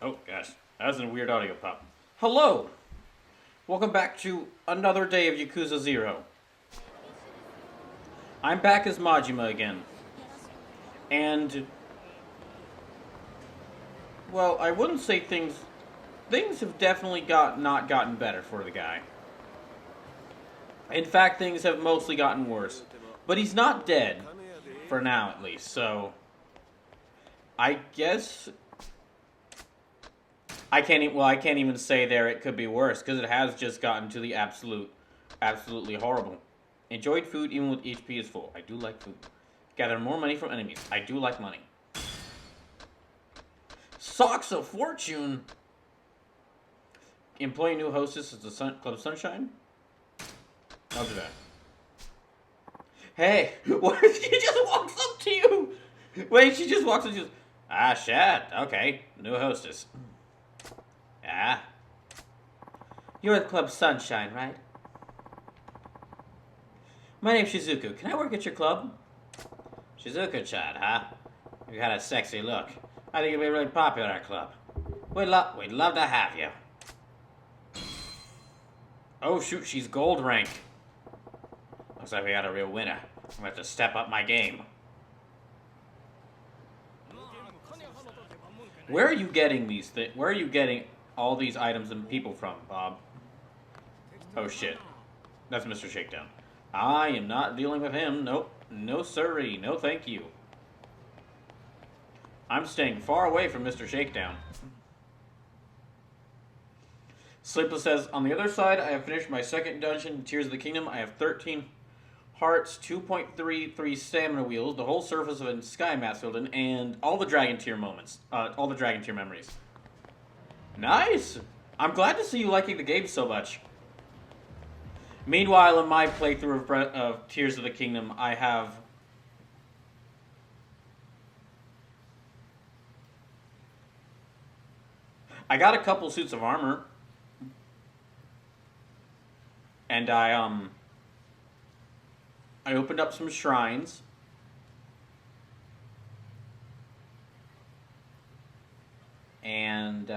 Oh, gosh. That was a weird audio pop. Hello! Welcome back to another day of Yakuza 0. I'm back as Majima again. And, well, I wouldn't say things... Things have definitely not gotten better for the guy. In fact, things have mostly gotten worse. But he's not dead. For now, at least. So, I guess... I can't even say there it could be worse, because it has just gotten to the absolutely horrible. Enjoyed food even with HP is full. I do like food. Gather more money from enemies. I do like money. Socks of Fortune! Employ new hostess at the Club Sunshine? I'll do that. Hey! What if she just walks up to you? Wait, she just walks up to you. Ah, shit. Okay. New hostess. Yeah. You're at Club Sunshine, right? My name's Shizuku. Can I work at your club? Shizuku-chan, huh? You got a sexy look. I think you'll be really popular at our club. We'd love to have you. Oh, shoot, she's gold rank. Looks like we got a real winner. I'm gonna have to step up my game. Where are you getting these things? Where are you getting all these items and people from, Bob? Oh, shit. That's Mr. Shakedown. I am not dealing with him. Nope. No sirree. No thank you. I'm staying far away from Mr. Shakedown. Sleepless says, on the other side, I have finished my second dungeon, Tears of the Kingdom. I have 13 hearts, 2.33 stamina wheels, the whole surface of a sky mat filled in, and all the Dragon Tier moments. All the Dragon Tier memories. Nice! I'm glad to see you liking the game so much. Meanwhile, in my playthrough of Tears of the Kingdom, I got a couple suits of armor. And I opened up some shrines. And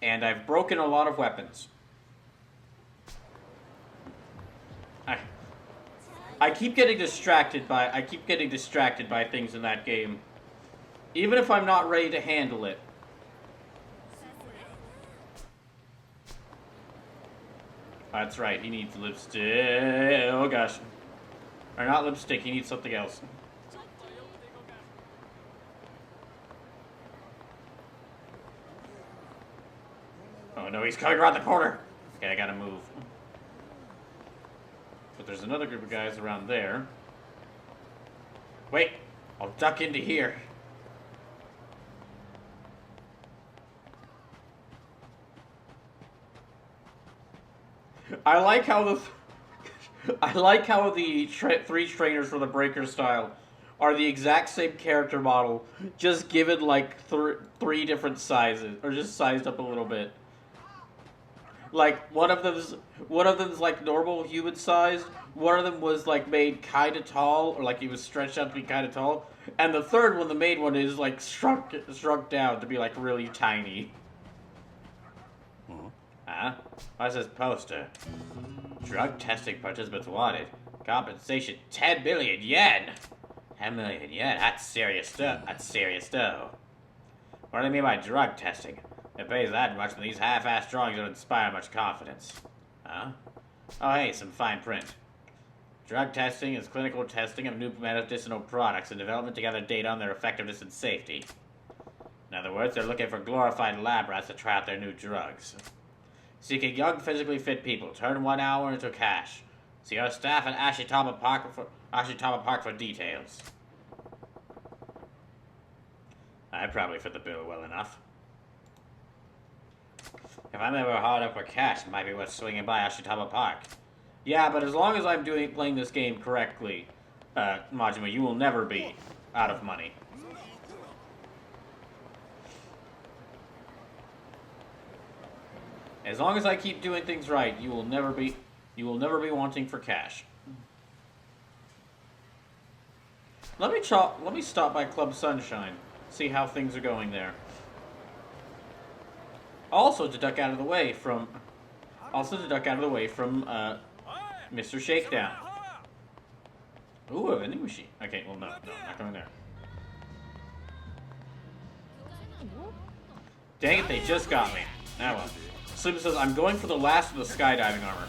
I've broken a lot of weapons. I keep getting distracted by things in that game. Even if I'm not ready to handle it. That's right, he needs lipstick. Oh gosh. Or not lipstick, he needs something else. Oh no, he's coming around the corner. Okay, I gotta move. But there's another group of guys around there. Wait, I'll duck into here. I like how the three trainers for the Breaker style are the exact same character model, just given like three different sizes, or just sized up a little bit. Like one of them's like normal human sized. One of them was like made kind of tall, or like he was stretched out to be kind of tall, and the third one, the main one, is like shrunk down to be like really tiny. Huh? What's this poster? Drug testing participants wanted. Compensation 10 million yen! 10 million yen? That's serious stuff. That's serious stuff. What do they mean by drug testing? If it pays that much, then these half-assed drawings don't inspire much confidence. Huh? Oh hey, some fine print. Drug testing is clinical testing of new medicinal products and development to gather data on their effectiveness and safety. In other words, they're looking for glorified lab rats to try out their new drugs. Seeking young, physically fit people. Turn 1 hour into cash. See our staff at Ashitama Park for details. I probably fit the bill well enough. If I'm ever hard up for cash, it might be worth swinging by Ashitama Park. Yeah, but as long as I'm playing this game correctly, Majima, you will never be out of money. As long as I keep doing things right, you will never be wanting for cash. Let me stop by Club Sunshine. See how things are going there. Also to duck out of the way from Mr. Shakedown. Ooh, a vending machine. Okay, well no, not going there. Dang it, they just got me. Now well. Sleeper says, I'm going for the last of the skydiving armor.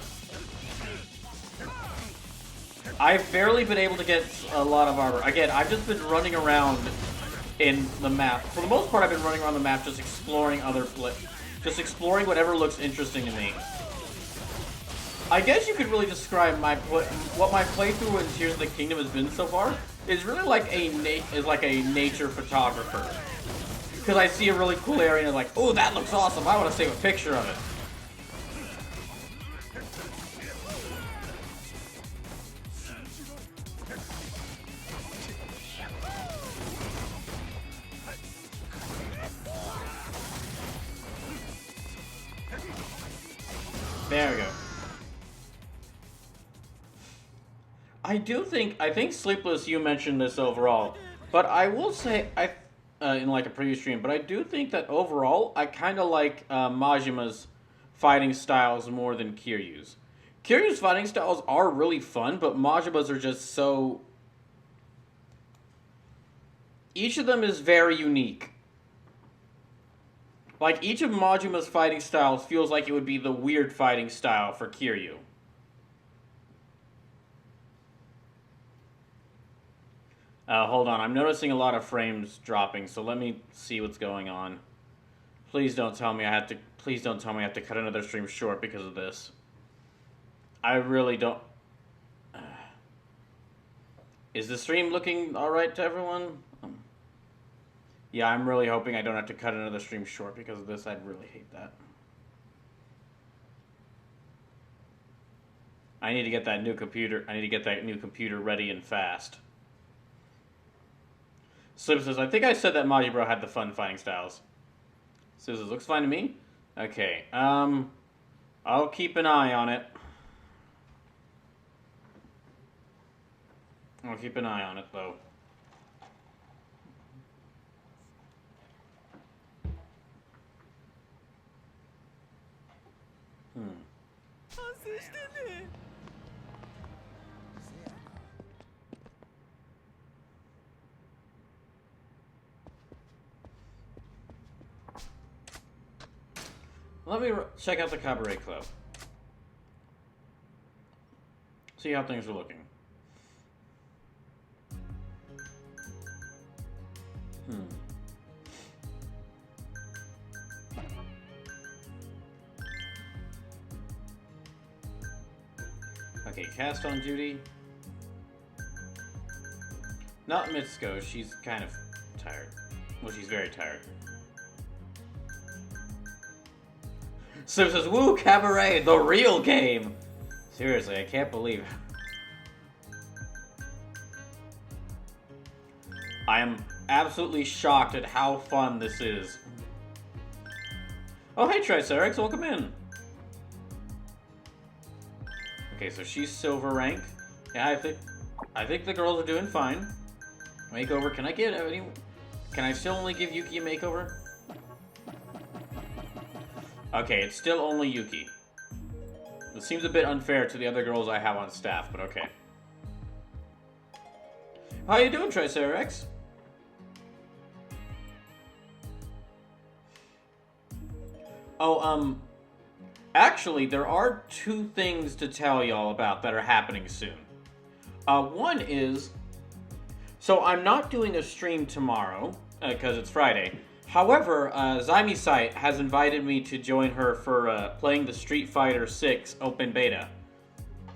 I've barely been able to get a lot of armor. Again, I've just been running around in the map. For the most part, I've been running around the map just exploring exploring whatever looks interesting to me. I guess you could really describe what my playthrough in Tears of the Kingdom has been so far is really like a nature photographer. Because I see a really cool area and I'm like, oh, that looks awesome. I want to save a picture of it. There we go. I think Sleepless, you mentioned this overall, but I will say, in like a previous stream, but I do think that overall, I kind of like Majima's fighting styles more than Kiryu's. Kiryu's fighting styles are really fun, but Majima's are just so... Each of them is very unique. Like, each of Majima's fighting styles feels like it would be the weird fighting style for Kiryu. Hold on, I'm noticing a lot of frames dropping, so let me see what's going on. Please don't tell me I have to cut another stream short because of this. I really don't... Is the stream looking alright to everyone? Yeah, I'm really hoping I don't have to cut another stream short because of this. I'd really hate that. I need to get that new computer ready and fast. Slip says, I think I said that Majibro had the fun fighting styles. Slip says, looks fine to me. Okay, I'll keep an eye on it. I'll keep an eye on it, though. Let me check out the Cabaret Club. See how things are looking. Okay, cast on duty. Not Mitsuko, she's kind of tired. Well, she's very tired. So it says, woo, Cabaret, the real game! Seriously, I can't believe it. I am absolutely shocked at how fun this is. Oh, hey, Triceratops, welcome in. Okay, so she's silver rank. Yeah, I think the girls are doing fine. Makeover, can I still only give Yuki a makeover? Okay, it's still only Yuki. It seems a bit unfair to the other girls I have on staff, but okay. How you doing, Triceratops? Oh, actually, there are two things to tell y'all about that are happening soon. One is, so I'm not doing a stream tomorrow, because it's Friday. However, Zaimi Site has invited me to join her for playing the Street Fighter 6 open beta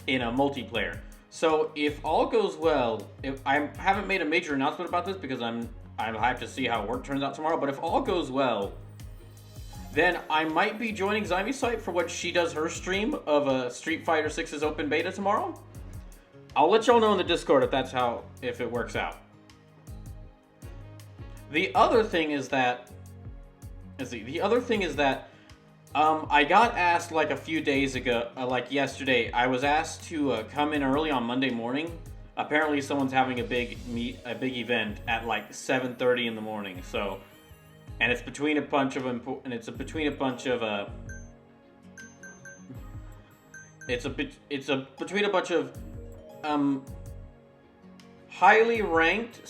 in a multiplayer. So if all goes well, if I haven't made a major announcement about this because I have to see how work turns out tomorrow, but if all goes well, then I might be joining Zaimi Site for what she does her stream of Street Fighter 6's open beta tomorrow. I'll let y'all know in the Discord if it works out. The other thing is that, I got asked like a few days ago, like yesterday, I was asked to come in early on Monday morning apparently someone's having a big event at like 7:30 in the morning. So, and it's between a bunch of between a bunch of highly ranked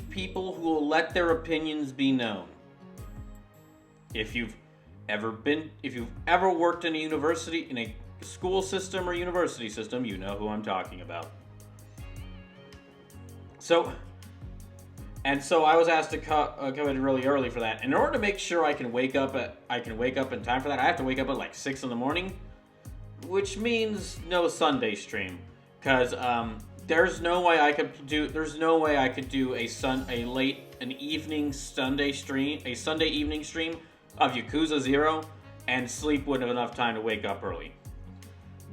people who will let their opinions be known. If you've ever worked in a school system or university system, you know who I'm talking about. So I was asked to come in really early for that. In order to make sure I can wake up in time for that, I have to wake up at like 6 in the morning, which means no Sunday stream, because there's no way I could do an evening Sunday evening stream of Yakuza 0 and sleep wouldn't have enough time to wake up early.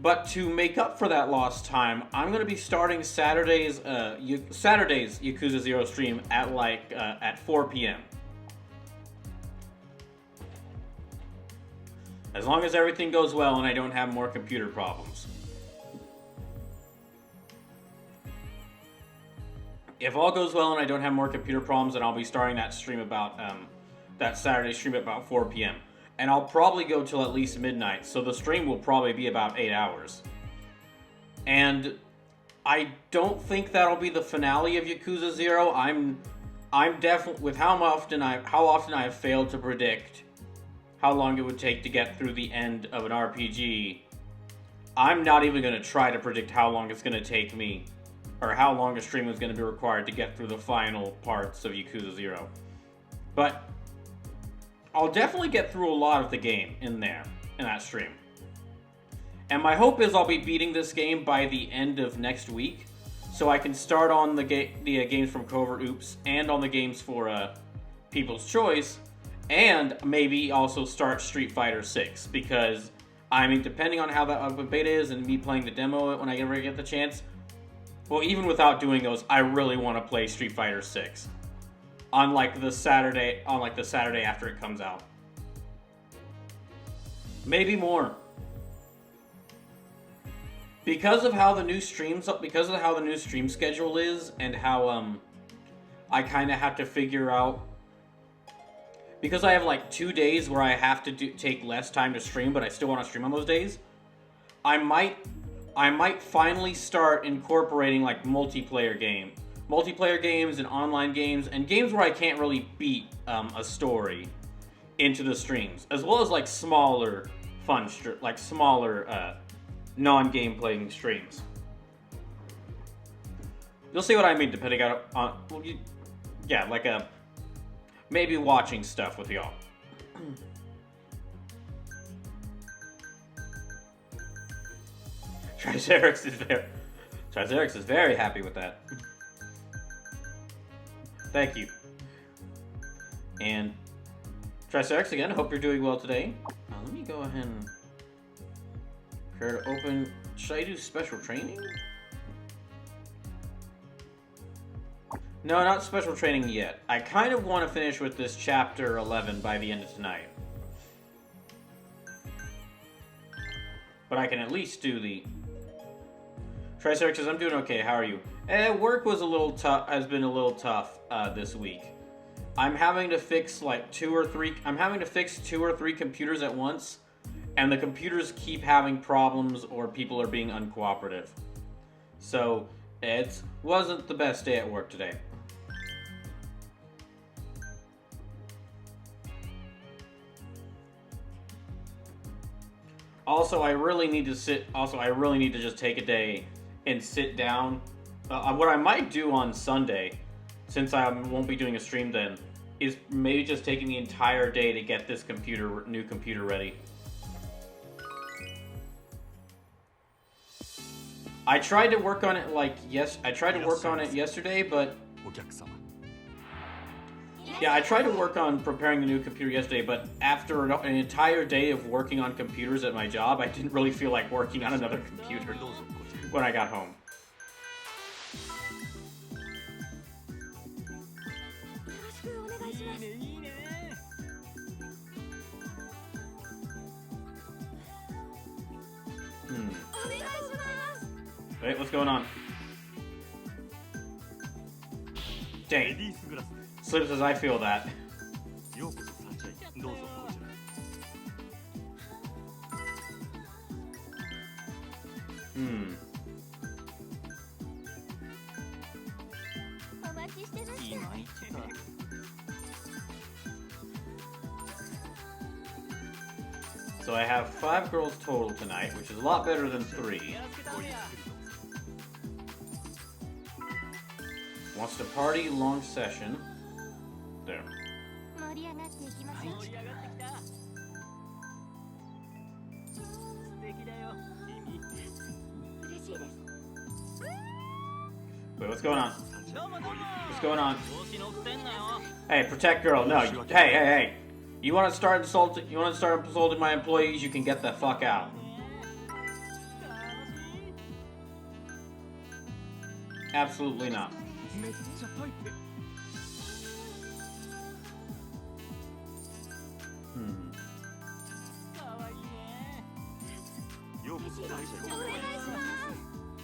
But to make up for that lost time, I'm going to be starting Saturday's Yakuza 0 stream at 4 p.m. As long as everything goes well and I don't have more computer problems. If all goes well and I don't have more computer problems, then I'll be starting that Saturday stream at about 4 p.m. And I'll probably go till at least midnight, so the stream will probably be about 8 hours. And I don't think that'll be the finale of Yakuza 0. I'm definitely, with how often I have failed to predict how long it would take to get through the end of an RPG, I'm not even going to try to predict how long it's going to take me, or how long a stream is going to be required to get through the final parts of Yakuza 0. But I'll definitely get through a lot of the game in that stream. And my hope is I'll be beating this game by the end of next week, so I can start on the games from Covert Oops and on the games for People's Choice, and maybe also start Street Fighter 6, because, I mean, depending on how the beta is and me playing the demo when I ever get the chance, well, even without doing those, I really want to play Street Fighter 6. On the Saturday after it comes out. Maybe more. Because of how the new stream schedule is, and how I kind of have to figure out, because I have like 2 days where I have to take less time to stream, but I still want to stream on those days. I might finally start incorporating like multiplayer games and online games and games where I can't really beat a story into the streams, as well as like smaller non-game playing streams. You'll see what I mean depending on maybe watching stuff with y'all. Triceratops is very happy with that. Thank you. And Triceratops again, hope you're doing well today. Let me go ahead and prepare to open. Should I do special training? No, not special training yet. I kind of want to finish with this chapter 11 by the end of tonight. But I can at least do the... Triceratops says, I'm doing okay, how are you? Work was has been a little tough this week. I'm having to fix like 2 or 3 computers at once, and the computers keep having problems or people are being uncooperative. So, it wasn't the best day at work today. Also, I really need to just take a day and sit down. What I might do on Sunday, since I won't be doing a stream then, is maybe just taking the entire day to get this new computer ready. I tried to work on it yesterday, but yeah, I tried to work on preparing the new computer yesterday, but after an entire day of working on computers at my job, I didn't really feel like working on another computer when I got home. Wait, what's going on? Dang it. Slim says I feel that. So I have 5 girls total tonight, which is a lot better than 3. Wants to party, long session. There. Wait, what's going on? What's going on? Hey, protect girl. No, hey. You want to start insulting my employees? You can get the fuck out. Absolutely not.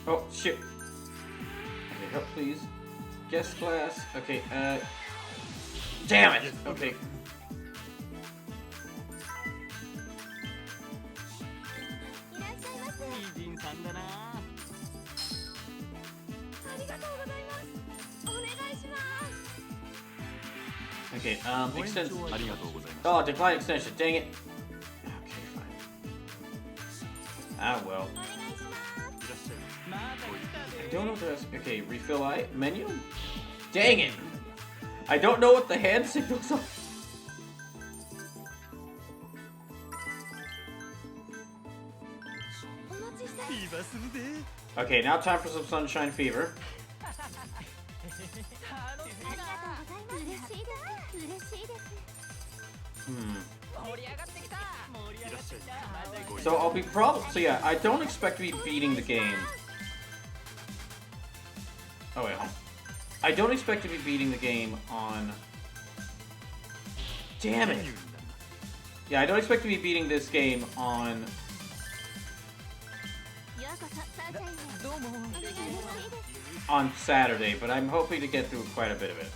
Oh shit. Okay, help please. Guest class. Okay, damn it! Okay. Okay, extension. Oh, decline extension, dang it. Okay, fine. Ah, well. I don't know what that's. Okay, refill menu? Dang it! I don't know what the hand signals are. Okay, now time for some sunshine fever. So I'll be so yeah, I don't expect to be beating the game. Oh wait, hold on. I don't expect to be beating the game on... Damn it! Yeah, I don't expect to be beating this game on... on Saturday, but I'm hoping to get through quite a bit of it.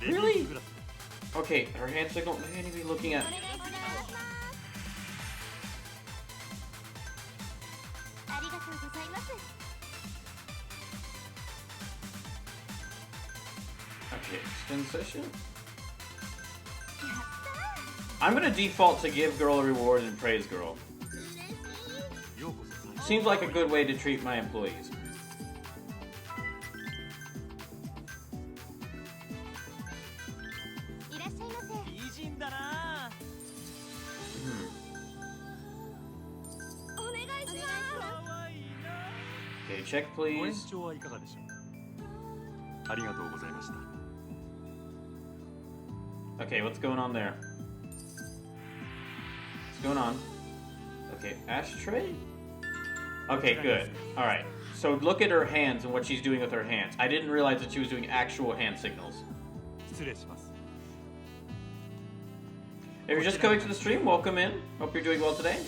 Really? Okay, her hand signal, I can't even be looking at... Okay, extend session. I'm gonna default to give girl a reward and praise girl. Seems like a good way to treat my employees. Okay, check please. Okay, what's going on there? What's going on? Okay, ashtray? Okay, good. Alright, so look at her hands and what she's doing with her hands. I didn't realize that she was doing actual hand signals. If you're just coming to the stream, welcome in. Hope you're doing well today.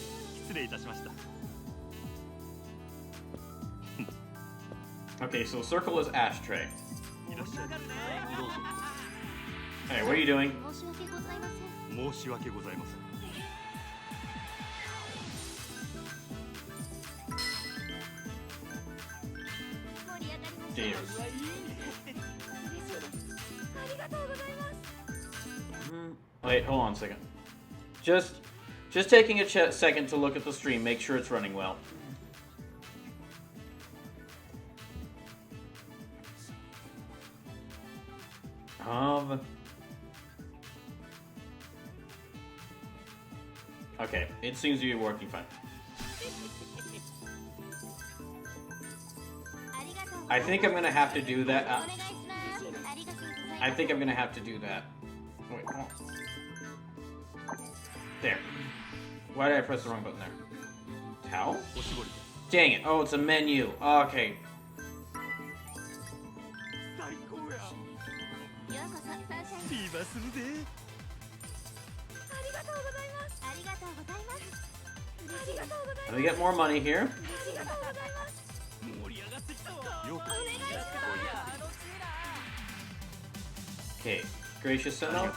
Okay, so circle is ashtray. Hey, what are you doing? Wait, hold on a second. Just taking a second to look at the stream, make sure it's running well. Okay, it seems to be working fine. I think I'm gonna have to do that. I think I'm gonna have to do that. Wait, hold on. There. Why did I press the wrong button there? Towel? Dang it. Oh, it's a menu. Okay. Let me get more money here. Okay, gracious Sentinel.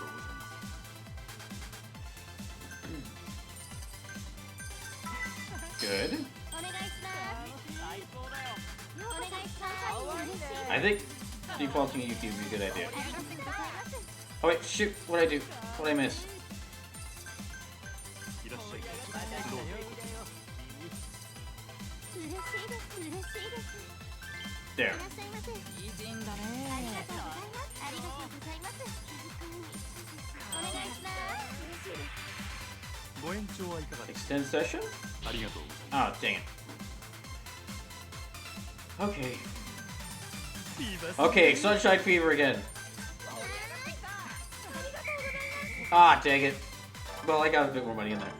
Good. I think defaulting Yuki would be a good idea. Oh wait, shoot! What'd I do? What'd I miss? There. Extend session? Oh, dang it. Okay. Okay, Sunshine Fever again. Ah, dang it. Well, I got a bit more money in there.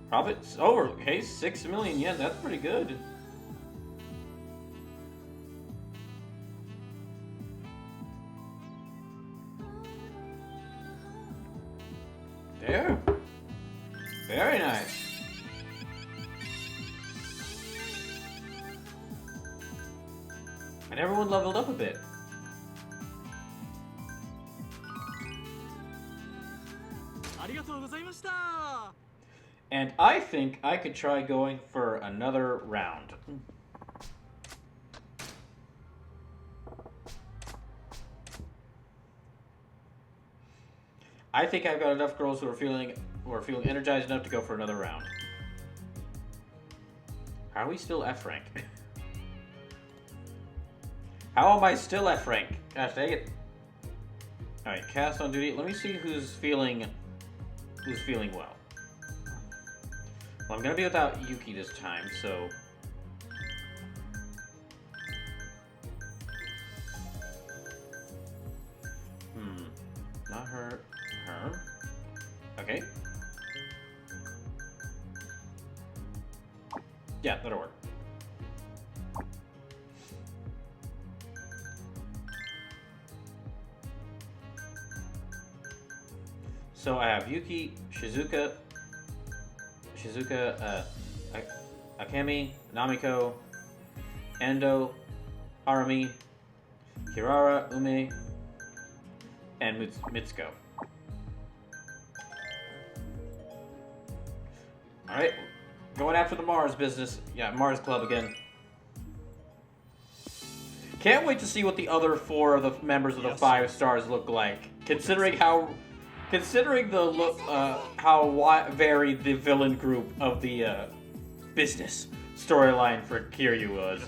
Profits? Oh, okay, 6 million yen. That's pretty good. There. Very nice. And everyone leveled up a bit. And I think I could try going for another round. I think I've got enough girls who are feeling energized enough to go for another round. How are we still F rank? How am I still F rank? Gosh dang it. Alright, cast on duty. Let me see who's feeling well. Well, I'm gonna be without Yuki this time, so not her. Her. Okay. Yeah, that'll work. So I have Yuki, Shizuka, Akemi, Namiko, Endo, Harumi, Kirara, Ume, and Mitsuko. Alright, going after the Mars business. Yeah, Mars Club again. Can't wait to see what the other 4 of the members of the 5 stars look like. Considering the look, how varied the villain group of the business storyline for Kiryu was.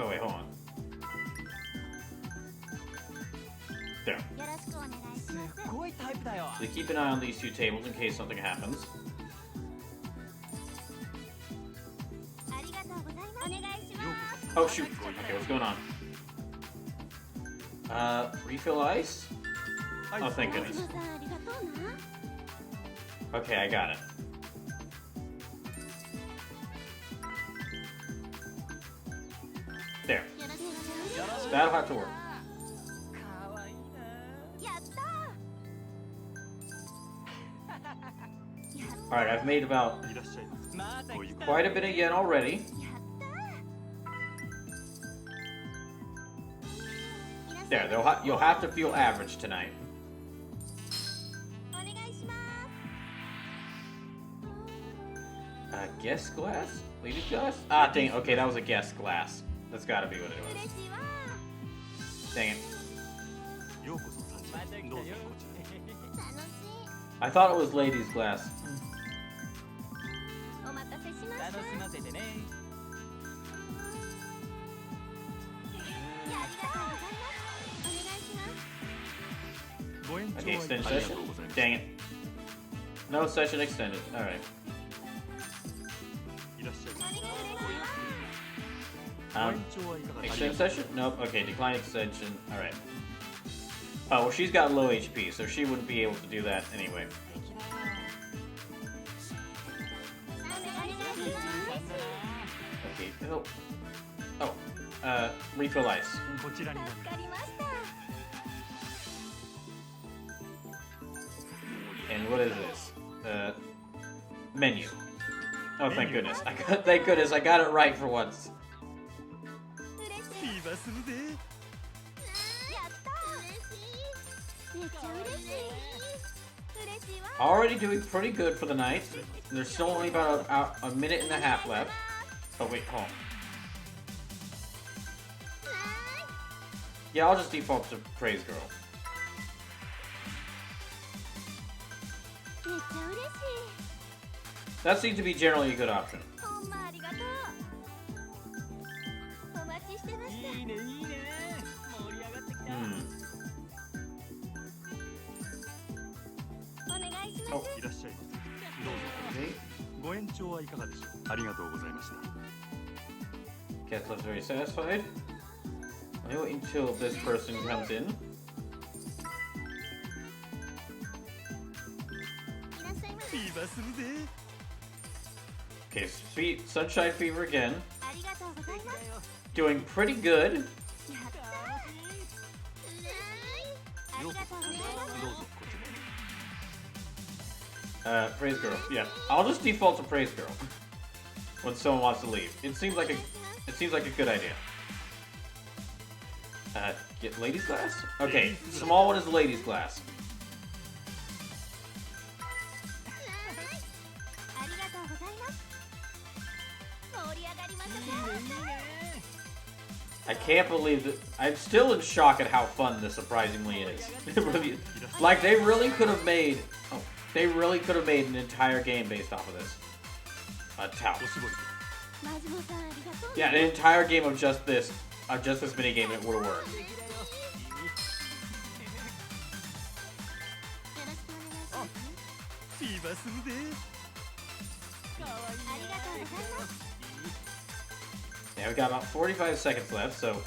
Oh wait, hold on. There. So keep an eye on these 2 tables in case something happens. Oh shoot. Okay, what's going on? Refill ice? Oh, thank goodness. Okay, I got it. There. That'll have to work. Alright, I've made about quite a bit of yen already. There, you'll have to feel average tonight. Guest glass? Ladies glass? Ah, dang it. Okay, that was a guest glass. That's gotta be what it was. Dang it. I thought it was ladies glass. Okay, extended session? Dang it. No session extended. Alright. Extend session? Nope. Okay, decline extension. Alright. Oh, well, she's got low HP, so she wouldn't be able to do that anyway. Okay, refill ice. And what is this? Menu. Oh, thank goodness. Thank goodness, I got it right for once. Already doing pretty good for the night. There's still only about a minute and a half left. Oh, wait, hold on. Yeah, I'll just default to Praise Girl. That seems to be generally a good option. Oh. Okay. Guess looks very satisfied. I'll wait until this person comes in. Okay, Sunshine Fever again. Doing pretty good. Praise Girl. Yeah, I'll just default to Praise Girl when someone wants to leave. It seems like a good idea. Get ladies glass? Okay, small one is ladies glass. I can't believe that. I'm still in shock at how fun this surprisingly is. Like they really could have made. Oh, they really could have made an entire game based off of this. A towel. Yeah, an entire game of just this mini game. It would have worked. Yeah, we got about 45 seconds left, so.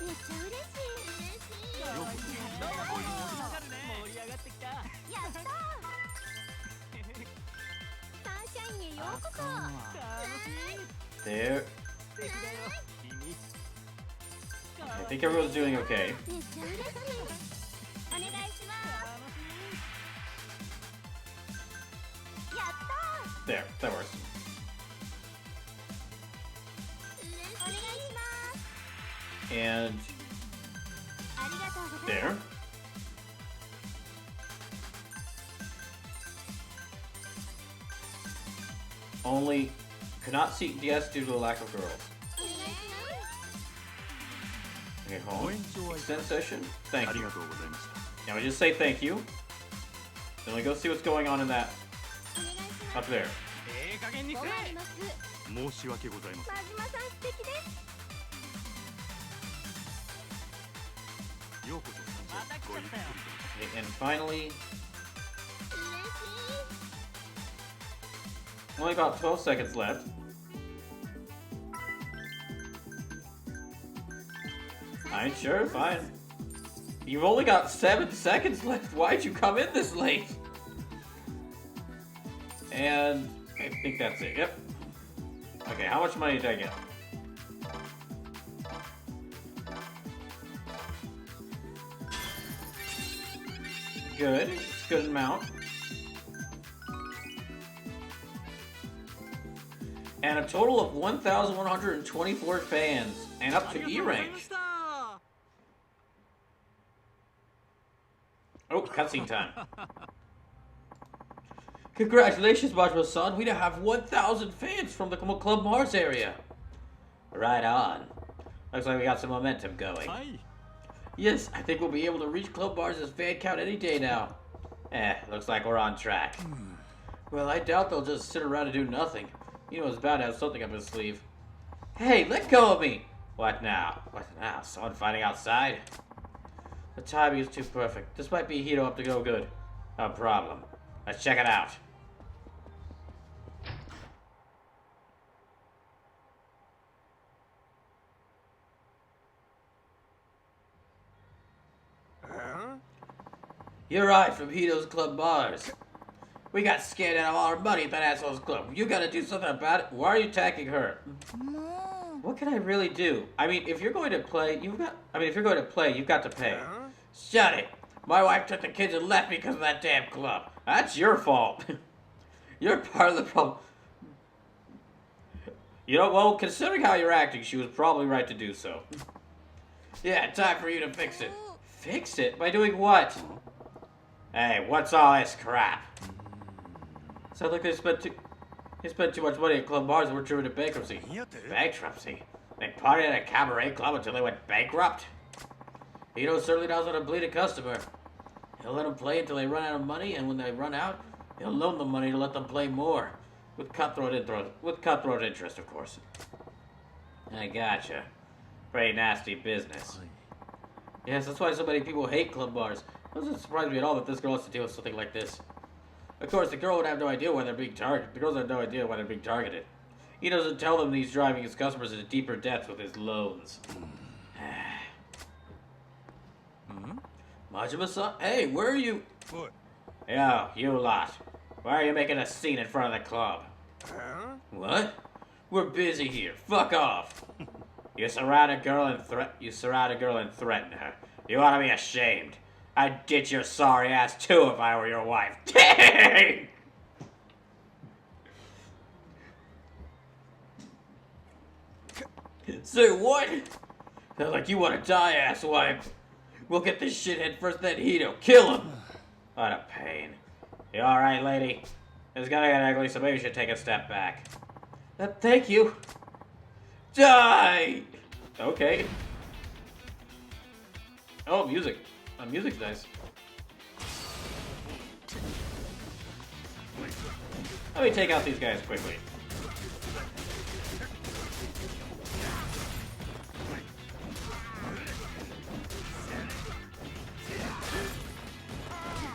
There. I think everyone's doing okay. There, that works. And there. Only cannot seek DS due to a lack of girls. Okay, home. Extend session. Thank you. Now we just say thank you. Then we go see what's going on in that up there. Okay, and finally, only about 12 seconds left. Fine, sure, fine. You've only got 7 seconds left. Why'd you come in this late? And I think that's it. Yep. Okay, how much money did I get? Good. It's a good amount. And a total of 1,124 fans. And up to E rank. Oh, cutscene time. Congratulations, Majima-san. We now have 1,000 fans from the Club Mars area. Right on. Looks like we got some momentum going. Yes, I think we'll be able to reach Club Mars' fan count any day now. Looks like we're on track. Well, I doubt they'll just sit around and do nothing. You know it's bound to have something up his sleeve. Hey, let go of me! What now? What now? Someone fighting outside? The timing is too perfect. This might be a Hito up to go good. No problem. Let's check it out. You're I from Hito's Club Bars. We got scammed out of all our money at that asshole's club. You gotta do something about it. Why are you attacking her? What can I really do? I mean, if you're going to play, you've got to pay. Shut it. My wife took the kids and left me because of that damn club. That's your fault. You're part of the problem. You know, well, considering how you're acting, she was probably right to do so. Yeah, time for you to fix it. Fix it? By doing what? Hey, what's all this crap? Sounds like they spent too much money at club bars and were driven to bankruptcy. Bankruptcy? They partied at a cabaret club until they went bankrupt? Hito certainly knows how to bleed a customer. He'll let them play until they run out of money, and when they run out, he'll loan them money to let them play more. With cutthroat interest, of course. I gotcha. Pretty nasty business. Yes, that's why so many people hate club bars. It doesn't surprise me at all that this girl has to deal with something like this. Of course, the girl would have no idea why they're being targeted. The girls have no idea why they're being targeted. He doesn't tell them he's driving his customers into deeper debts with his loans. Majima-san? Hey, where are you? What? Yo, you lot. Why are you making a scene in front of the club? Huh? What? We're busy here. Fuck off. You surround a girl and threaten her. You ought to be ashamed. I'd ditch your sorry ass too if I were your wife. Dang! Say what? Sounds like you want to die, asswipe. We'll get this shithead first, then Hito. Kill him! What a pain. You alright, lady? It's gonna get ugly, so maybe you should take a step back. Thank you. Die! Okay. Oh, music. Music's nice. Let me take out these guys quickly.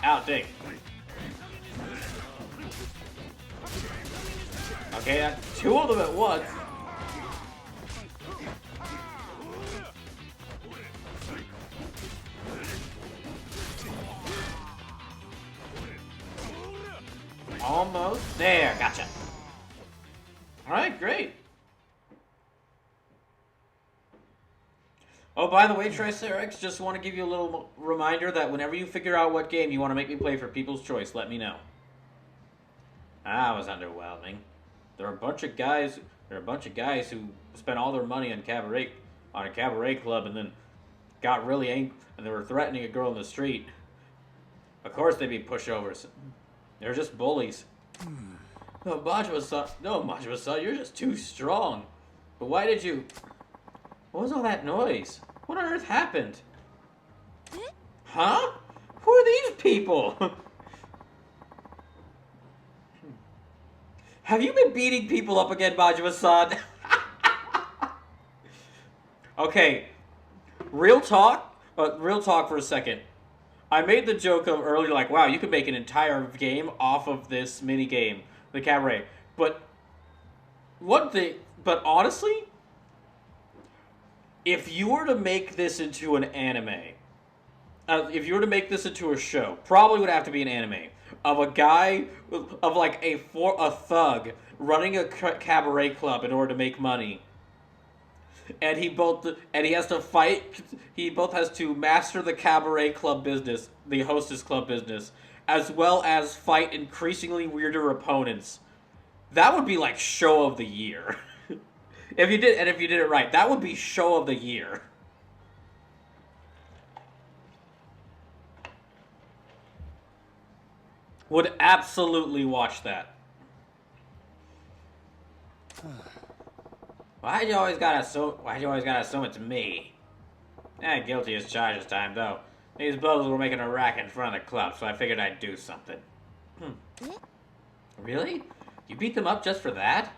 Ow, dig. Okay, that's two of them at once. Almost there. Gotcha. Alright, great. Oh, by the way, Triceratops, just want to give you a little reminder that whenever you figure out what game you want to make me play for People's Choice, let me know. That was underwhelming. There are a bunch of guys who spent all their money on a cabaret club and then got really angry and they were threatening a girl in the street. Of course they'd be pushovers. They're just bullies. No, Majima-san, you're just too strong. But why did you... What was all that noise? What on earth happened? Huh? Who are these people? Have you been beating people up again, Majima-san? Okay, real talk for a second. I made the joke of earlier, like, wow, you could make an entire game off of this mini game, the cabaret. But honestly, if you were to make this into an anime, if you were to make this into a show, probably would have to be an anime of a guy, of like a thug running a cabaret club in order to make money. And he has to fight. He both has to master the cabaret club business, the hostess club business, as well as fight increasingly weirder opponents. That would be like show of the year. If you did it right, that would be show of the year. Would absolutely watch that. Why'd you always gotta assume it's me? Guilty as charged this time, though. These brothers were making a racket in front of the club, so I figured I'd do something. Really? You beat them up just for that?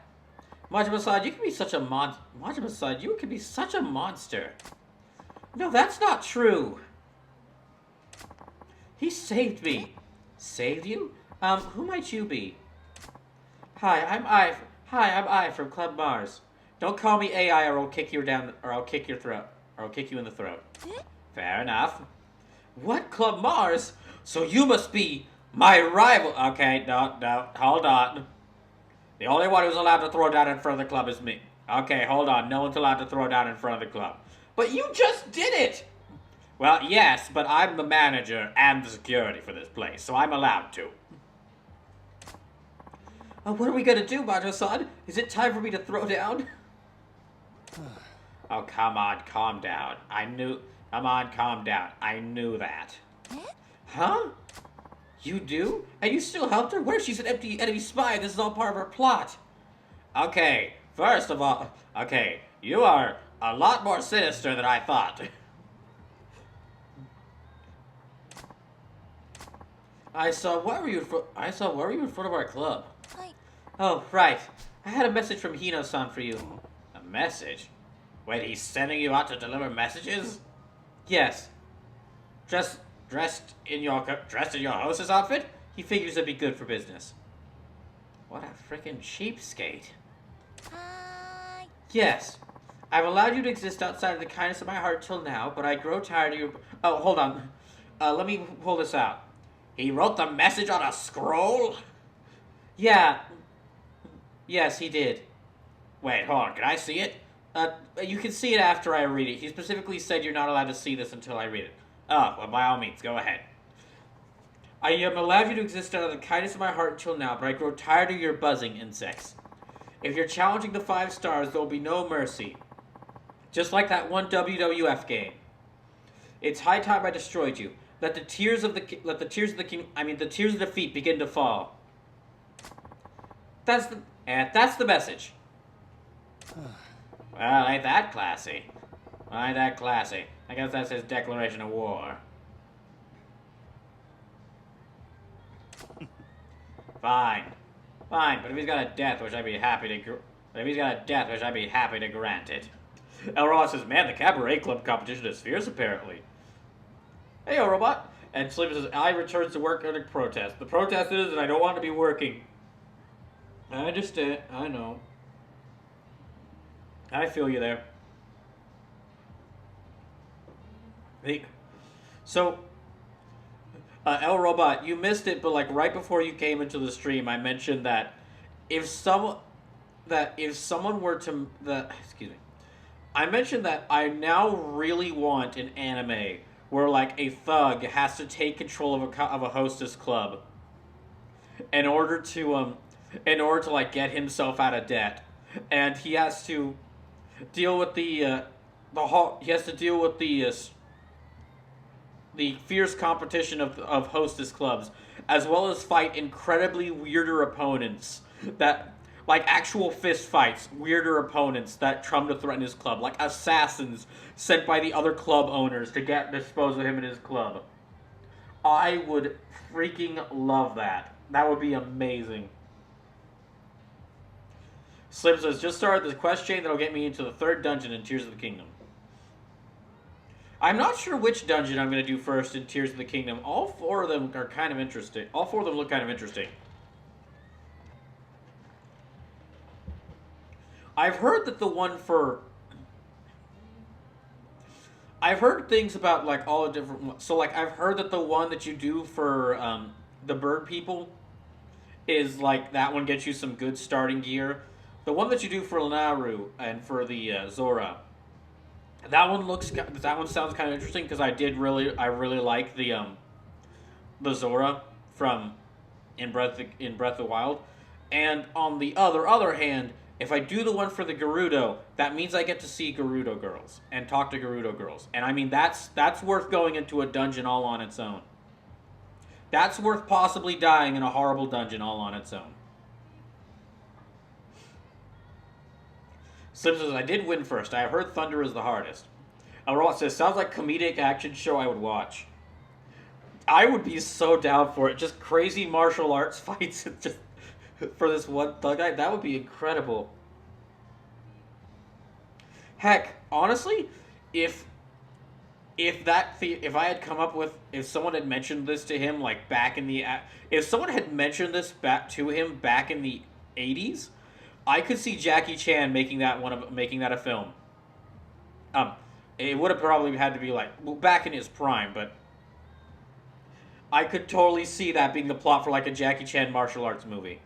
Majima-san, you can be such a Majima-san, you can be such a monster. No, that's not true. He saved me. Saved you? Who might you be? Hi, I'm I from Club Mars. Don't call me AI or I'll kick you in the throat. Fair enough. What? Club Mars? So you must be my rival. Okay, no, hold on. The only one who's allowed to throw down in front of the club is me. Okay, hold on. No one's allowed to throw down in front of the club. But you just did it! Well, yes, but I'm the manager and the security for this place, so I'm allowed to. What are we gonna do, Bajo-san? Is it time for me to throw down? Oh, come on, calm down. Come on, calm down. I knew that. Huh? You do? And you still helped her? What if she's an empty enemy spy and this is all part of her plot? Okay, first of all, okay, you are a lot more sinister than I thought. I saw where were you in front of our club? Oh, right. I had a message from Hino-san for you. A message? Wait, he's sending you out to deliver messages? Yes. Dressed in your hostess outfit? He figures it'd be good for business. What a frickin' cheapskate. Yes. I've allowed you to exist outside of the kindness of my heart till now, but I grow tired of your... Oh, hold on. Let me pull this out. He wrote the message on a scroll? Yeah. Yes, he did. Wait, hold on. Can I see it? You can see it after I read it. He specifically said you're not allowed to see this until I read it. Oh, well, by all means, go ahead. I am allowed you to exist out of the kindness of my heart until now, but I grow tired of your buzzing insects. If you're challenging the 5 stars, there will be no mercy. Just like that one WWF game. It's high time I destroyed you. Let the tears of defeat begin to fall. That's the message. Well, ain't that classy? Ain't that classy? I guess that's his declaration of war. Fine. Fine, but if he's got a death wish, I'd be happy to grant it. El Ross says, man, the cabaret club competition is fierce, apparently. Hey, yo, robot. And Sleeper says, I returns to work under protest. The protest is that I don't want to be working. I understand. I know. I feel you there. So, El Robot, you missed it, but like right before you came into the stream, I mentioned that if someone were to excuse me, I mentioned that I now really want an anime where like a thug has to take control of a hostess club in order to like get himself out of debt, and he has to deal with the fierce competition of hostess clubs, as well as fight incredibly weirder opponents that, like actual fist fights, weirder opponents that come to threaten his club, like assassins sent by the other club owners to dispose of him in his club. I would freaking love that. That would be amazing. Slim says, just started the quest chain that'll get me into the 3rd dungeon in Tears of the Kingdom. I'm not sure which dungeon I'm going to do first in Tears of the Kingdom. All 4 of them are kind of interesting. All 4 of them look kind of interesting. I've heard that the one for... I've heard things about, like, all the different ones. So, like, I've heard that the one that you do for the bird people is, like, that one gets you some good starting gear. The one that you do for Naru and for the Zora, that one sounds kind of interesting because I really like the Zora from in Breath of the Wild. And on the other hand, if I do the one for the Gerudo, that means I get to see Gerudo girls and talk to Gerudo girls. And I mean that's worth going into a dungeon all on its own. That's worth possibly dying in a horrible dungeon all on its own. Slim says, I did win first. I have heard Thunder is the hardest. Elrod says, sounds like comedic action show I would watch. I would be so down for it. Just crazy martial arts fights just for this one thug guy. That would be incredible. Heck, honestly, if someone had mentioned this to him like if someone had mentioned this back to him back in the 80s, I could see Jackie Chan making that a film. It would have probably had to be like back in his prime, but I could totally see that being the plot for like a Jackie Chan martial arts movie.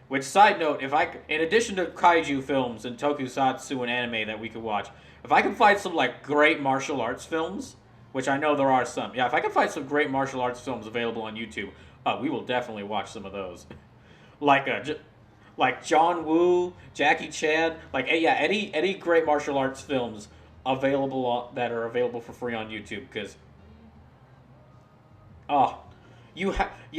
Which, side note, in addition to kaiju films and tokusatsu and anime that we could watch, if I can find some like great martial arts films, which I know there are some, yeah, if I can find some great martial arts films available on YouTube, we will definitely watch some of those. like John Woo, Jackie Chan, like yeah, any great martial arts films that are available for free on YouTube, because you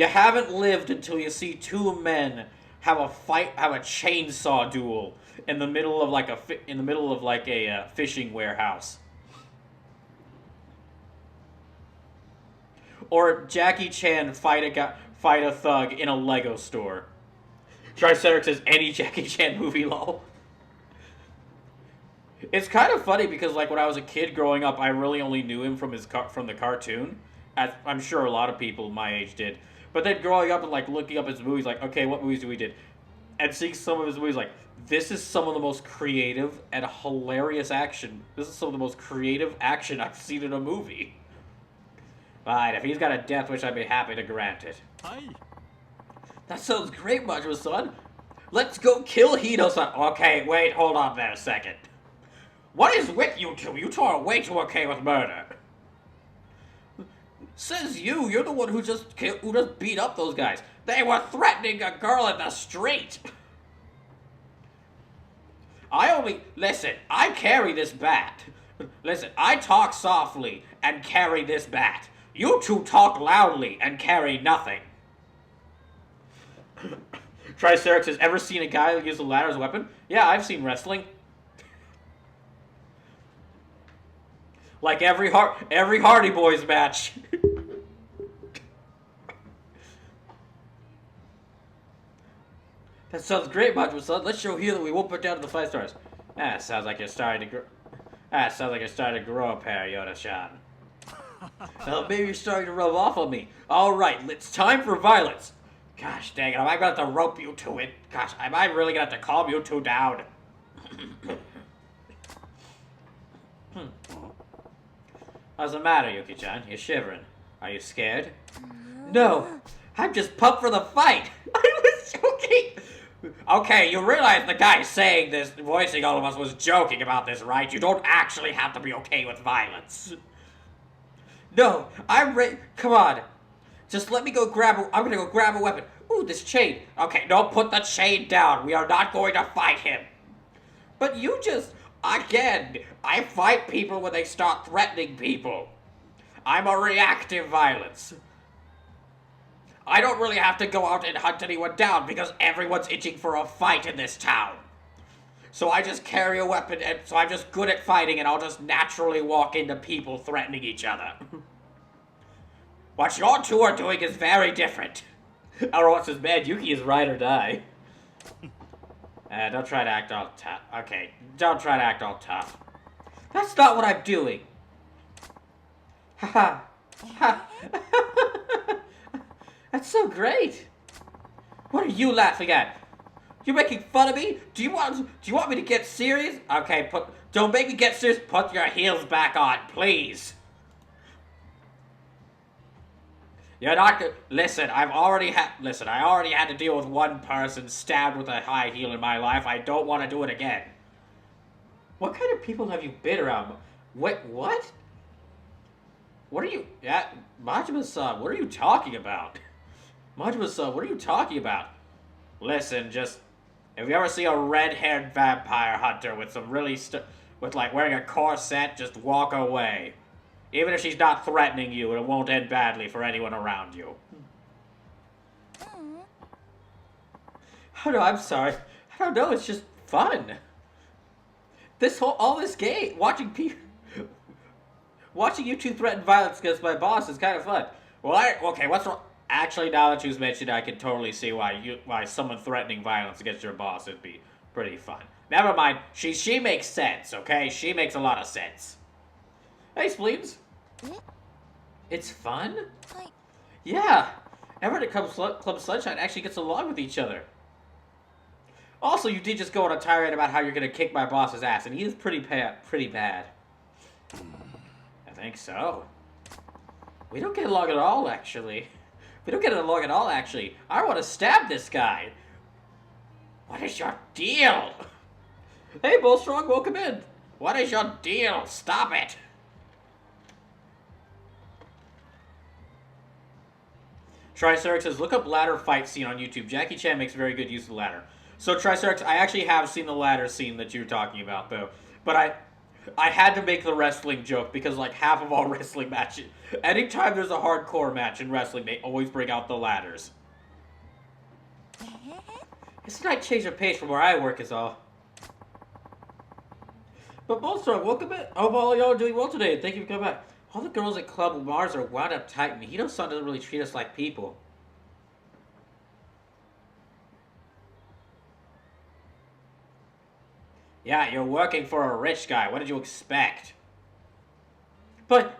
haven't lived until you see two men have a chainsaw duel in the middle of like a fishing warehouse, or Jackie Chan fight a thug in a Lego store. Triceratops says any Jackie Chan movie, lol. It's kind of funny because like when I was a kid growing up, I really only knew him from from the cartoon. As I'm sure a lot of people my age did. But then growing up and like looking up his movies, like, okay, what movies do we did? And seeing some of his movies, like, this is some of the most creative and hilarious action. This is some of the most creative action I've seen in a movie. Fine, if he's got a death wish, I'd be happy to grant it. Hi. That sounds great, Majima-san. Let's go kill Hito-san. Okay, wait, hold on there a second. What is with you two? You two are way too okay with murder. Says you're the one who just beat up those guys. They were threatening a girl in the street. Listen, I carry this bat. Listen, I talk softly and carry this bat. You two talk loudly and carry nothing. Triceratops has ever seen a guy use a ladder as a weapon? Yeah, I've seen wrestling. Like every Hardy Boys match. That sounds great, Majima-san. Let's show here that we won't put down to the 5 stars. Sounds like you're starting to grow a pair, Yoda-chan. Well, maybe you're starting to rub off on me. All right, it's time for violence. Gosh dang it, am I going to have to rope you to it? Gosh, am I really going to have to calm you two down? How's the matter, Yuki-chan? You're shivering. Are you scared? No, I'm just pumped for the fight. I was joking. Okay, you realize the guy saying this, voicing all of us, was joking about this, right? You don't actually have to be okay with violence. No, I'm ready. Come on. Just let me go I'm gonna go grab a weapon. Ooh, this chain. Okay, don't put the chain down. We are not going to fight him. But you just... Again, I fight people when they start threatening people. I'm a reactive violence. I don't really have to go out and hunt anyone down because everyone's itching for a fight in this town. So I just carry a weapon, and so I'm just good at fighting, and I'll just naturally walk into people threatening each other. What you two are doing is very different. Elrond says, man, Yuki is ride or die. Don't try to act all tough. Okay, don't try to act all tough. That's not what I'm doing. Haha. Ha. That's so great. What are you laughing at? You're making fun of me? Do you want me to get serious? Okay, don't make me get serious. Put your heels back on, please. You're not good. Listen, I already had to deal with one person stabbed with a high heel in my life. I don't want to do it again. What kind of people have you been around? Wait, what? What are you... Yeah, Majima-san, what are you talking about? Majima-san, what are you talking about? Listen, just... If you ever see a red-haired vampire hunter with some really... with, like, wearing a corset, just walk away. Even if she's not threatening you, it won't end badly for anyone around you. Oh no, I'm sorry. I don't know, it's just fun. All this game, watching you two threaten violence against my boss is kind of fun. Well, okay, what's wrong? Actually, now that you've mentioned it, I can totally see why someone threatening violence against your boss would be pretty fun. Never mind, she makes sense, okay? She makes a lot of sense. Hey, Spleens. It's fun? Yeah. Everyone at Club Sunshine actually gets along with each other. Also, you did just go on a tirade about how you're going to kick my boss's ass, and he is pretty bad. I think so. We don't get along at all, actually. We don't get along at all, actually. I want to stab this guy. What is your deal? Hey, Bullstrong, welcome in. What is your deal? Stop it. Triceratops says, look up ladder fight scene on YouTube. Jackie Chan makes very good use of the ladder. So, Triceratops, I actually have seen the ladder scene that you're talking about, though. But I had to make the wrestling joke because, like, half of all wrestling matches, anytime there's a hardcore match in wrestling, they always bring out the ladders. It's a nice change of pace from where I work is all. But Bullstrong, welcome in. I hope all y'all are doing well today. Thank you for coming back. All the girls at Club Mars are wound up tight, and Hito-san doesn't really treat us like people. Yeah, you're working for a rich guy. What did you expect? But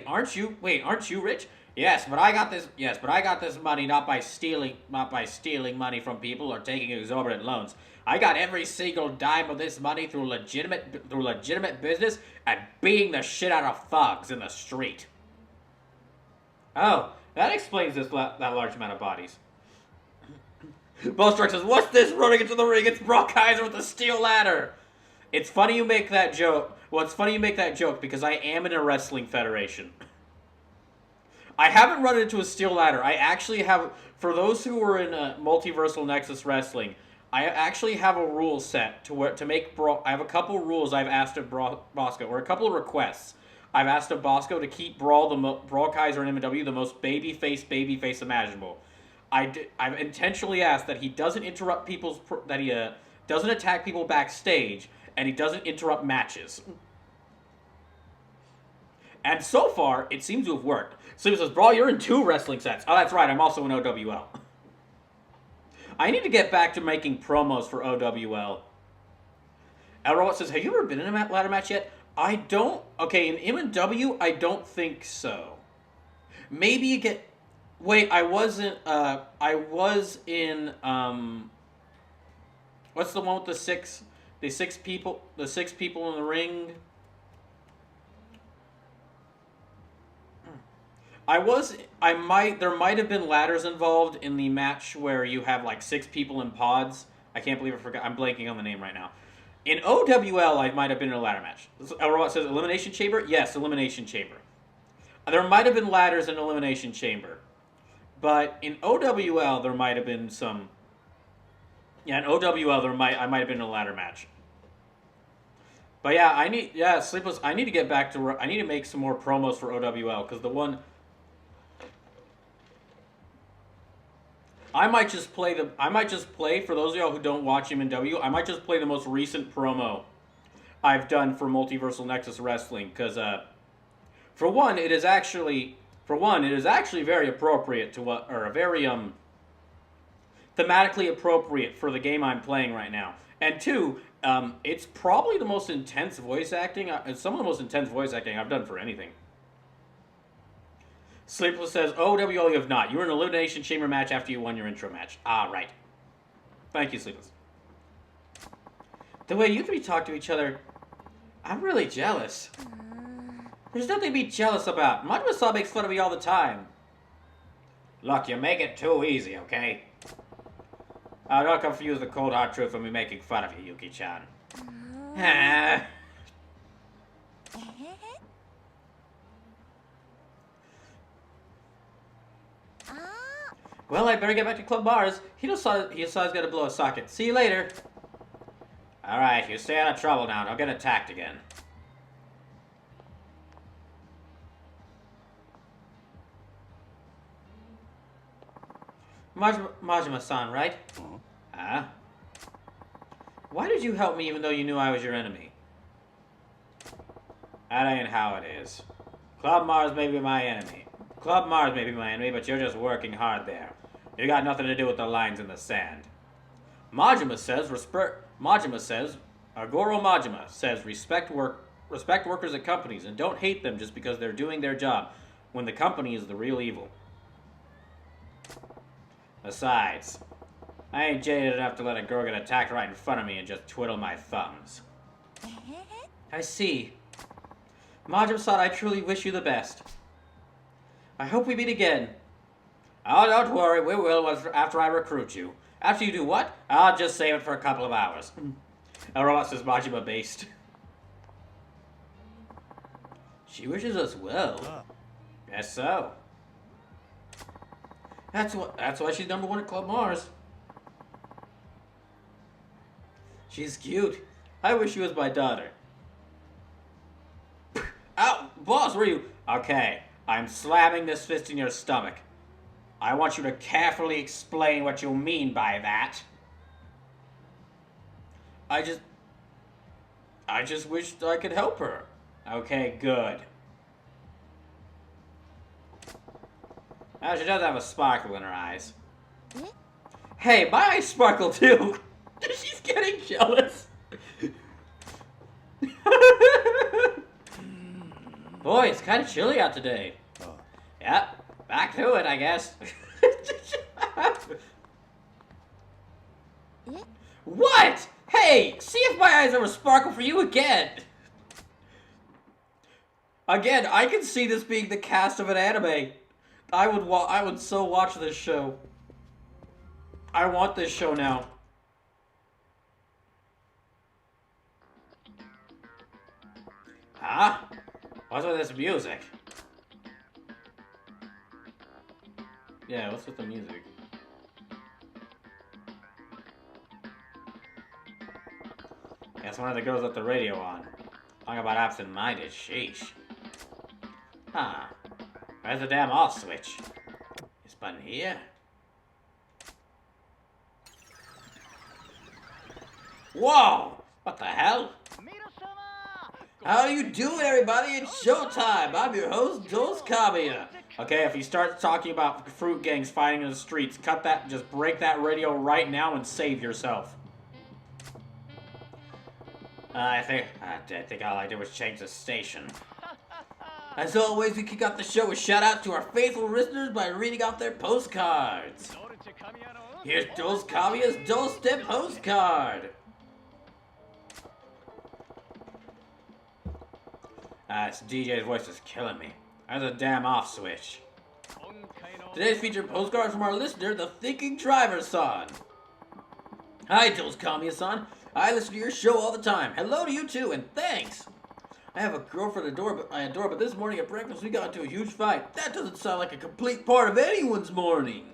aren't you rich? Yes, but I got this money not by stealing money from people or taking exorbitant loans. I got every single dime of this money through legitimate business and beating the shit out of thugs in the street. Oh, that explains that large amount of bodies. Bullstruck says, what's this running into the ring? It's Brock Kaiser with a steel ladder. It's funny you make that joke. Well, it's funny you make that joke because I am in a wrestling federation. I haven't run into a steel ladder. I actually have, for those who are in Multiversal Nexus Wrestling, I actually have a rule set to make I have a couple rules I've asked of Bosco, or a couple of requests. I've asked of Bosco to keep Brawl Kaiser and MW the most babyface imaginable. I've intentionally asked that he doesn't interrupt that he doesn't attack people backstage, and he doesn't interrupt matches. And so far, it seems to have worked. Sleeper says, Brawl, you're in 2 wrestling sets. Oh, that's right, I'm also in OWL. I need to get back to making promos for OWL. El Robot says, have you ever been in a ladder match yet? I don't. Okay, in M&W, I don't think so. Maybe you get... Wait, I was in, what's the one with the six people in the ring? There might have been ladders involved in the match where you have like 6 people in pods. I can't believe I forgot. I'm blanking on the name right now. In OWL, I might have been in a ladder match. El Robot says Elimination Chamber? Yes, Elimination Chamber. There might have been ladders in Elimination Chamber. But in OWL, there might have been some... Yeah, in OWL, I might have been in a ladder match. But yeah, Sleepless, I need to get back to... I need to make some more promos for OWL, because the one... I might just play, for those of y'all who don't watch M&W, I might just play the most recent promo I've done for Multiversal Nexus Wrestling, because, for one, it is actually very appropriate to what, or very, thematically appropriate for the game I'm playing right now. And 2, it's probably the most intense voice acting, some of the most intense voice acting I've done for anything. Sleepless says, OWL you have not. You were in an Elimination Chamber match after you won your intro match. Ah, right. Thank you, Sleepless. The way you 3 talk to each other, I'm really jealous. There's nothing to be jealous about. Majima-san makes fun of me all the time. Look, you make it too easy, okay? Don't confuse the cold hard truth with me making fun of you, Yuki-chan. Well, I better get back to Club Mars. Hito-san's got to blow a socket. See you later. Alright, you stay out of trouble now. Don't get attacked again. Majima-san, right? Huh? Why did you help me even though you knew I was your enemy? That ain't how it is. Club Mars may be my enemy. Club Mars may be my enemy, but you're just working hard there. You got nothing to do with the lines in the sand. Majima says, Goro Majima says, respect workers at companies and don't hate them just because they're doing their job when the company is the real evil. Besides, I ain't jaded enough to let a girl get attacked right in front of me and just twiddle my thumbs. I see. Majima-san, I truly wish you the best. I hope we meet again. Oh, don't worry, we will after I recruit you. After you do what? I'll just save it for a couple of hours. Our robot says Majima based. She wishes us well. Guess so. That's why she's #1 at Club Mars. She's cute. I wish she was my daughter. Ow! Boss, where are you? Okay, I'm slamming this fist in your stomach. I want you to carefully explain what you mean by that. I just wished I could help her. Okay, good. She does have a sparkle in her eyes. Hey, my eyes sparkle too. She's getting jealous. Boy, it's kind of chilly out today. Yep, back to it, I guess. What? Hey, see if my eyes ever sparkle for you again. Again, I can see this being the cast of an anime. I would so watch this show. I want this show now. Huh? What's with this music? Yeah, what's with the music? Guess one of the girls left the radio on. Talking about absent-minded, sheesh. Huh. Where's the damn off switch? This button here? Whoa! What the hell? How you doing, everybody? It's showtime! I'm your host, Dos Kamiya. Okay, if you start talking about fruit gangs fighting in the streets, cut that, just break that radio right now and save yourself. I think all I did was change the station. As always, we kick off the show with shout-outs to our faithful listeners by reading off their postcards. Here's Dos Kamiya's Doorstep postcard. This DJ's voice is killing me. There's a damn off switch. Today's featured postcard from our listener, the Thinking Driver-san. Hi, Dos Kamiya-san. I listen to your show all the time. Hello to you too, and thanks. I have a girlfriend I adore, but this morning at breakfast we got into a huge fight. That doesn't sound like a complete part of anyone's morning.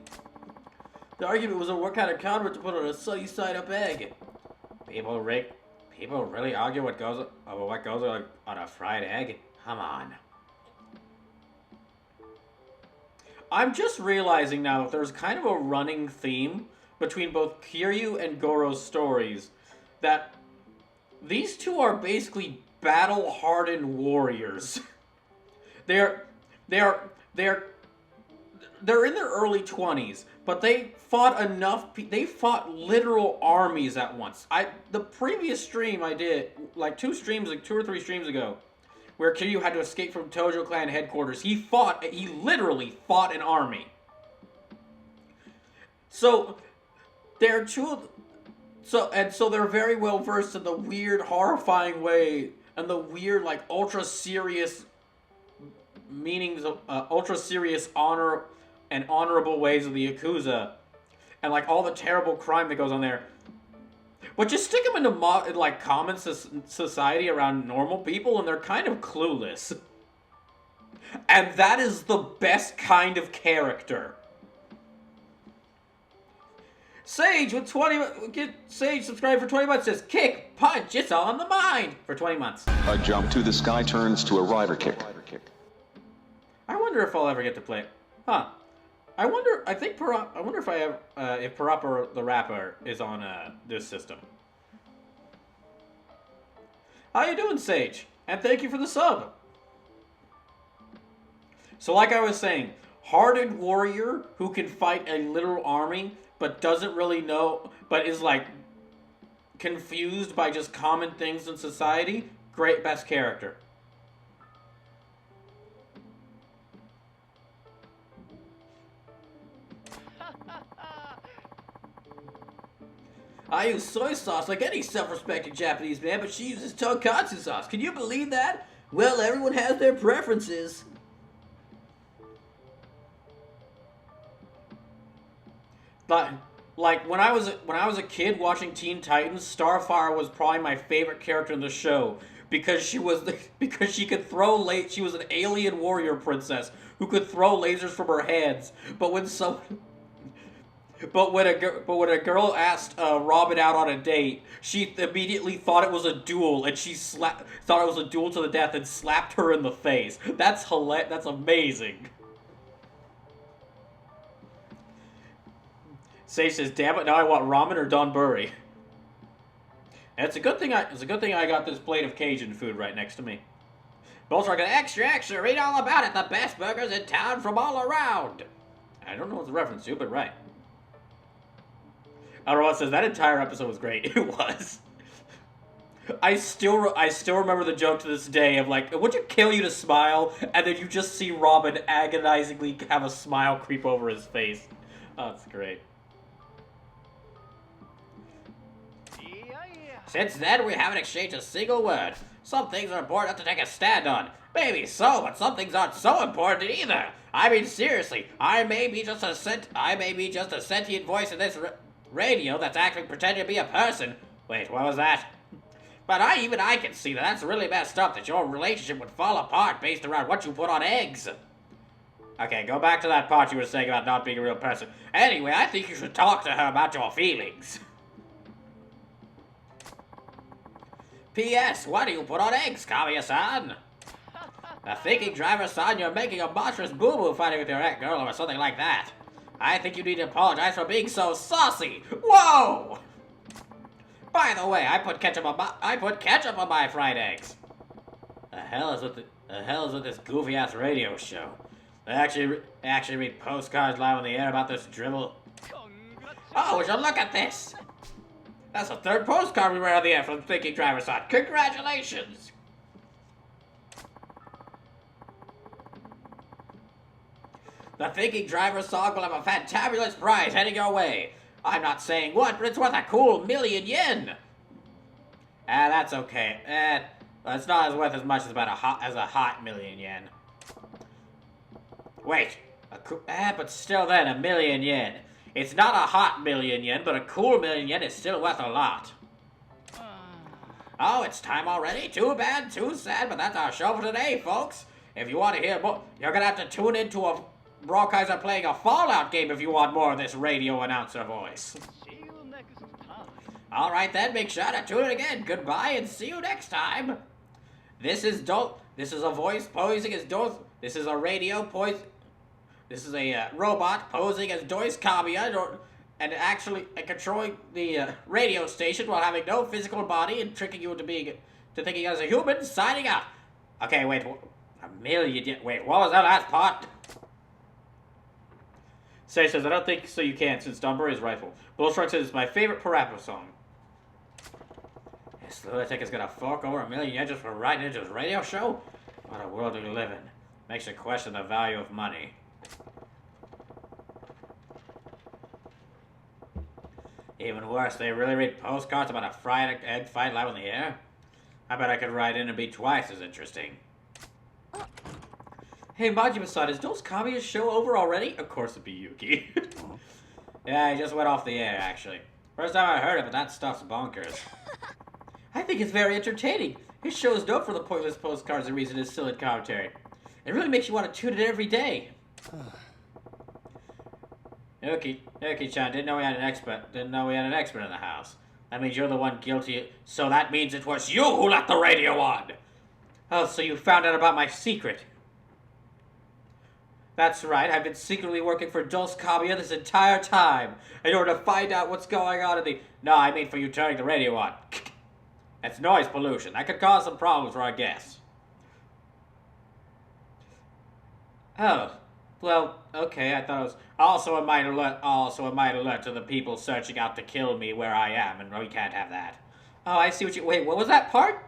The argument was over what kind of condiment to put on a sunny side up egg. People really argue what goes on a fried egg? Come on. I'm just realizing now that there's kind of a running theme between both Kiryu and Goro's stories that these two are basically battle-hardened warriors. They're in their early 20s, but they fought literal armies at once. The previous stream I did, like 2 or 3 streams ago, where Kiryu had to escape from Tojo Clan headquarters, he literally fought an army. So they're they're very well versed in the weird, horrifying way and the weird, like, ultra serious meanings of ultra serious honor and honorable ways of the Yakuza, and like all the terrible crime that goes on there. But just stick them into like common society around normal people, and they're kind of clueless. And that is the best kind of character. Sage with 20, get Sage subscribe for 20 months, says kick, punch, it's on the mind for 20 months. A jump to the sky turns to a rider kick. I wonder if I'll ever get to play it. Huh. I wonder if Parappa the Rapper is on this system. How you doing, Sage? And thank you for the sub. So like I was saying, hardened warrior who can fight a literal army but doesn't really know, but is like confused by just common things in society. Great, best character. I use soy sauce like any self-respecting Japanese man, but she uses tonkatsu sauce. Can you believe that? Well, everyone has their preferences. But like when I was a kid watching Teen Titans, Starfire was probably my favorite character in the show because she could throw she was an alien warrior princess who could throw lasers from her hands. But when a girl asked Robin out on a date, she immediately thought it was a duel, and thought it was a duel to the death and slapped her in the face. That's That's amazing. Sage says, "Damn it! Now I want ramen or Donburi." And it's a good thing I got this plate of Cajun food right next to me. Bolts are going extra, extra. Read all about it. The best burgers in town from all around. I don't know what the reference to, but right. Otherwise says that entire episode was great. It was. I still remember the joke to this day of like, would it kill you to smile? And then you just see Robin agonizingly have a smile creep over his face. Oh, that's great. Since then, we haven't exchanged a single word. Some things are important enough to take a stand on. Maybe so, but some things aren't so important either. I mean, seriously, I may be just a sentient voice in this radio that's actually pretending to be a person. Wait, what was that? But even I can see that's really messed up, that your relationship would fall apart based around what you put on eggs. Okay, go back to that part you were saying about not being a real person. Anyway, I think you should talk to her about your feelings. P.S. Why do you put on eggs, Kamiya-san? The thinking driver-san, you're making a monstrous boo-boo fighting with your ex-girl or something like that. I think you need to apologize for being so saucy. Whoa! By the way, I put ketchup on my fried eggs. The hell is with this goofy-ass radio show? They actually read postcards live on the air about this drivel. Oh, would you look at this? That's the third postcard we read on the air from Thinking Driver's Son. Congratulations! The Thinking Driver's Song will have a fantabulous prize heading your way. I'm not saying what, but it's worth a cool 1,000,000 yen. That's okay. It's not worth as much as a hot 1,000,000 yen. Wait, but still then, 1,000,000 yen. It's not a hot 1,000,000 yen, but a cool 1,000,000 yen is still worth a lot. Oh, it's time already? Too bad, too sad, but that's our show for today, folks. If you want to hear more, you're gonna have to tune into a Broadcaster playing a Fallout game if you want more of this radio announcer voice. Alright then, make sure to tune in again. Goodbye and see you next time. This is a voice posing as This is a radio voice. This is a robot posing as Dois Kamiya and actually controlling the radio station while having no physical body and tricking you into thinking as a human. Signing out. Okay, wait. 1,000,000. Wait, what was that last part? Say says, I don't think so you can, since Donburi's rifle. Bullstruck says, it's my favorite Parappa song. This lunatic is gonna fork over 1,000,000 yen just for writing into his radio show? What a world we live in. Makes you question the value of money. Even worse, they really read postcards about a fried egg fight live in the air? I bet I could write in and be twice as interesting. Hey, Majima-san, is Dos Kamiya's show over already? Of course it'd be Yuki. Yeah, he just went off the air, actually. First time I heard of it, that stuff's bonkers. I think it's very entertaining. His show is known for the pointless postcards and reason his silly commentary. It really makes you want to tune in every day. Yuki-chan, didn't know we had an expert in the house. That means you're the one guilty, so that means it was you who left the radio on! Oh, so you found out about my secret. That's right, I've been secretly working for Dos Kamiya this entire time, in order to find out what's going on in the... No, I mean for you turning the radio on. That's noise pollution. That could cause some problems for our guests. Oh, well, okay, I thought it was... Also, it might alert to the people searching out to kill me where I am, and we can't have that. Oh, I see what you... Wait, what was that part?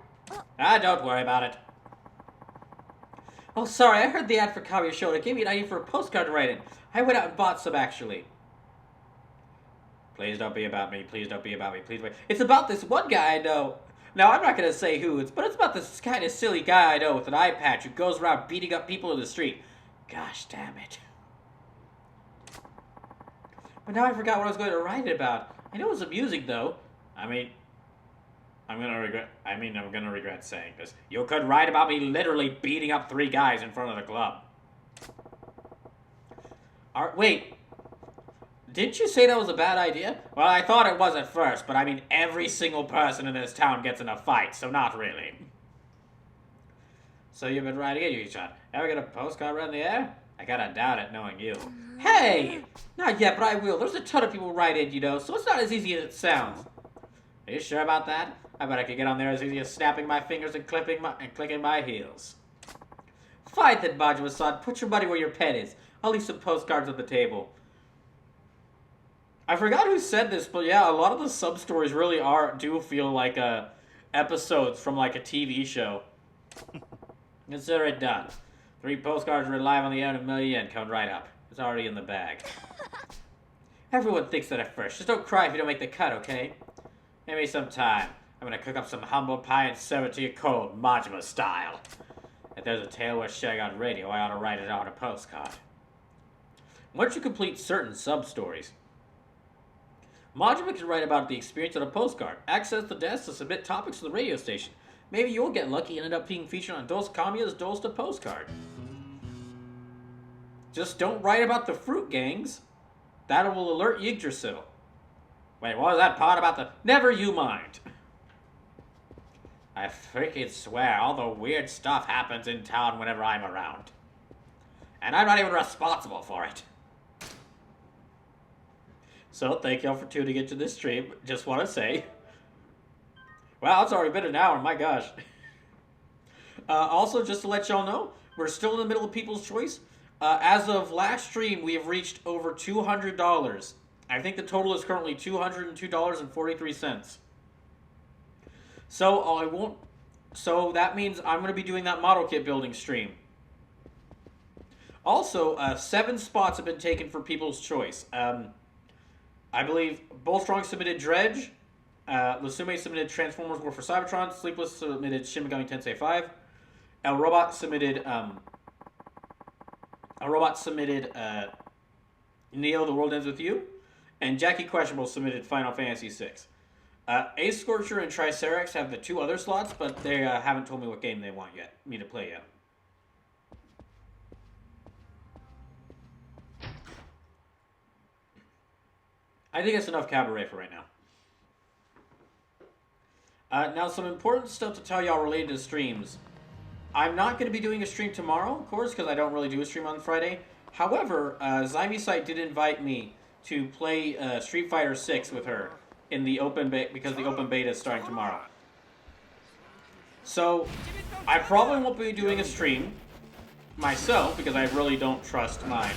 Don't worry about it. Oh, sorry, I heard the ad for Kamiya's show, and it gave me an idea for a postcard to write in. I went out and bought some, actually. Please don't be about me. Please don't be about me. Please wait. It's about this one guy I know. Now, I'm not going to say who, but it's about this kind of silly guy I know with an eye patch who goes around beating up people in the street. Gosh damn it. But now I forgot what I was going to write it about. I know it was amusing, though. I'm gonna regret saying this. You could write about me literally beating up 3 guys in front of the club. Wait. Didn't you say that was a bad idea? Well, I thought it was at first, but I mean, every single person in this town gets in a fight, so not really. So you've been writing it, Yu-chan. Ever get a postcard right in the air? I gotta doubt it, knowing you. Hey! Not yet, but I will. There's a ton of people who write in, you know, so it's not as easy as it sounds. Are you sure about that? I bet I could get on there as easy as snapping my fingers and clicking my heels. Fine then, Majima-san. Put your money where your pen is. I'll leave some postcards on the table. I forgot who said this, but yeah, a lot of the sub-stories really do feel like episodes from like a TV show. Consider it done. 3 postcards are live on the air and $1 million coming right up. It's already in the bag. Everyone thinks that at first. Just don't cry if you don't make the cut, okay? Give me some time. I'm gonna cook up some humble pie and serve it to you cold, Majima style. If there's a tale worth sharing on radio, I ought to write it on a postcard. Once you complete certain sub-stories, Majima can write about the experience on a postcard, access the desk to submit topics to the radio station. Maybe you'll get lucky and end up being featured on Dos Kamiya's Dos to Postcard. Just don't write about the fruit gangs. That will alert Yggdrasil. Wait, what was that part about the... Never you mind. I freaking swear, all the weird stuff happens in town whenever I'm around. And I'm not even responsible for it. So, thank y'all for tuning into this stream. Just want to say. Wow, it's already been an hour, my gosh. Also, just to let y'all know, we're still in the middle of People's Choice. As of last stream, we have reached over $200. I think the total is currently $202.43. So that means I'm going to be doing that model kit building stream. Also, 7 spots have been taken for People's Choice. I believe Bullstrong submitted Dredge, Lusume submitted Transformers War for Cybertron, Sleepless submitted Shin Megami Tensei 5, El Robot submitted Neo The World Ends With You, and Jackie Questionable submitted Final Fantasy 6. Ace Scorcher and Triceratops have the 2 other slots, but they haven't told me what game they want me to play yet. I think that's enough cabaret for right now. Now, some important stuff to tell y'all related to streams. I'm not going to be doing a stream tomorrow, of course, because I don't really do a stream on Friday. However, Zymesite did invite me to play Street Fighter 6 with her in the open beta, because the open beta is starting tomorrow. So, I probably won't be doing a stream myself, because I really don't trust my...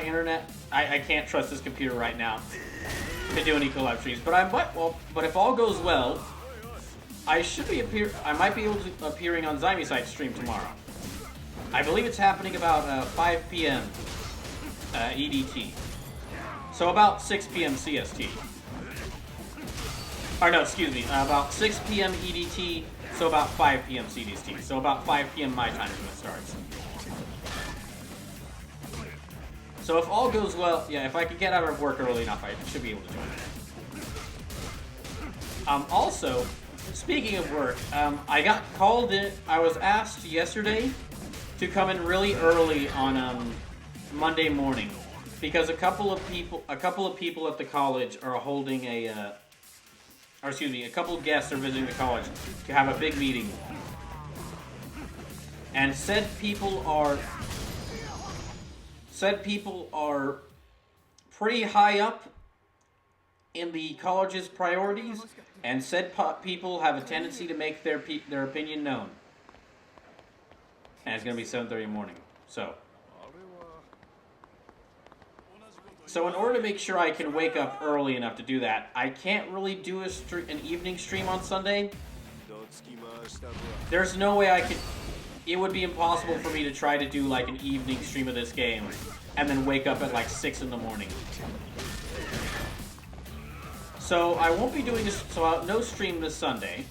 internet. I can't trust this computer right now to do any collab streams. But if all goes well, I might be able to appearing on Zymesite's stream tomorrow. I believe it's happening about 5 p.m. EDT. So about 6 p.m. CST. Or no, excuse me, about 6 p.m. EDT, so about 5 p.m. CDT. So about 5 p.m. my time is when it starts. So if all goes well, yeah, if I can get out of work early enough, I should be able to join it. Also, speaking of work, I got called in. I was asked yesterday to come in really early on Monday morning because a couple of people at the college are holding a couple of guests are visiting the college to have a big meeting, and said people are pretty high up in the college's priorities, and said people have a tendency to make their opinion known. And it's going to be 7:30 in the morning. So in order to make sure I can wake up early enough to do that, I can't really do an evening stream on Sunday. There's no way I could... It would be impossible for me to try to do like an evening stream of this game and then wake up at like 6 in the morning. So I won't be doing this, so no stream this Sunday.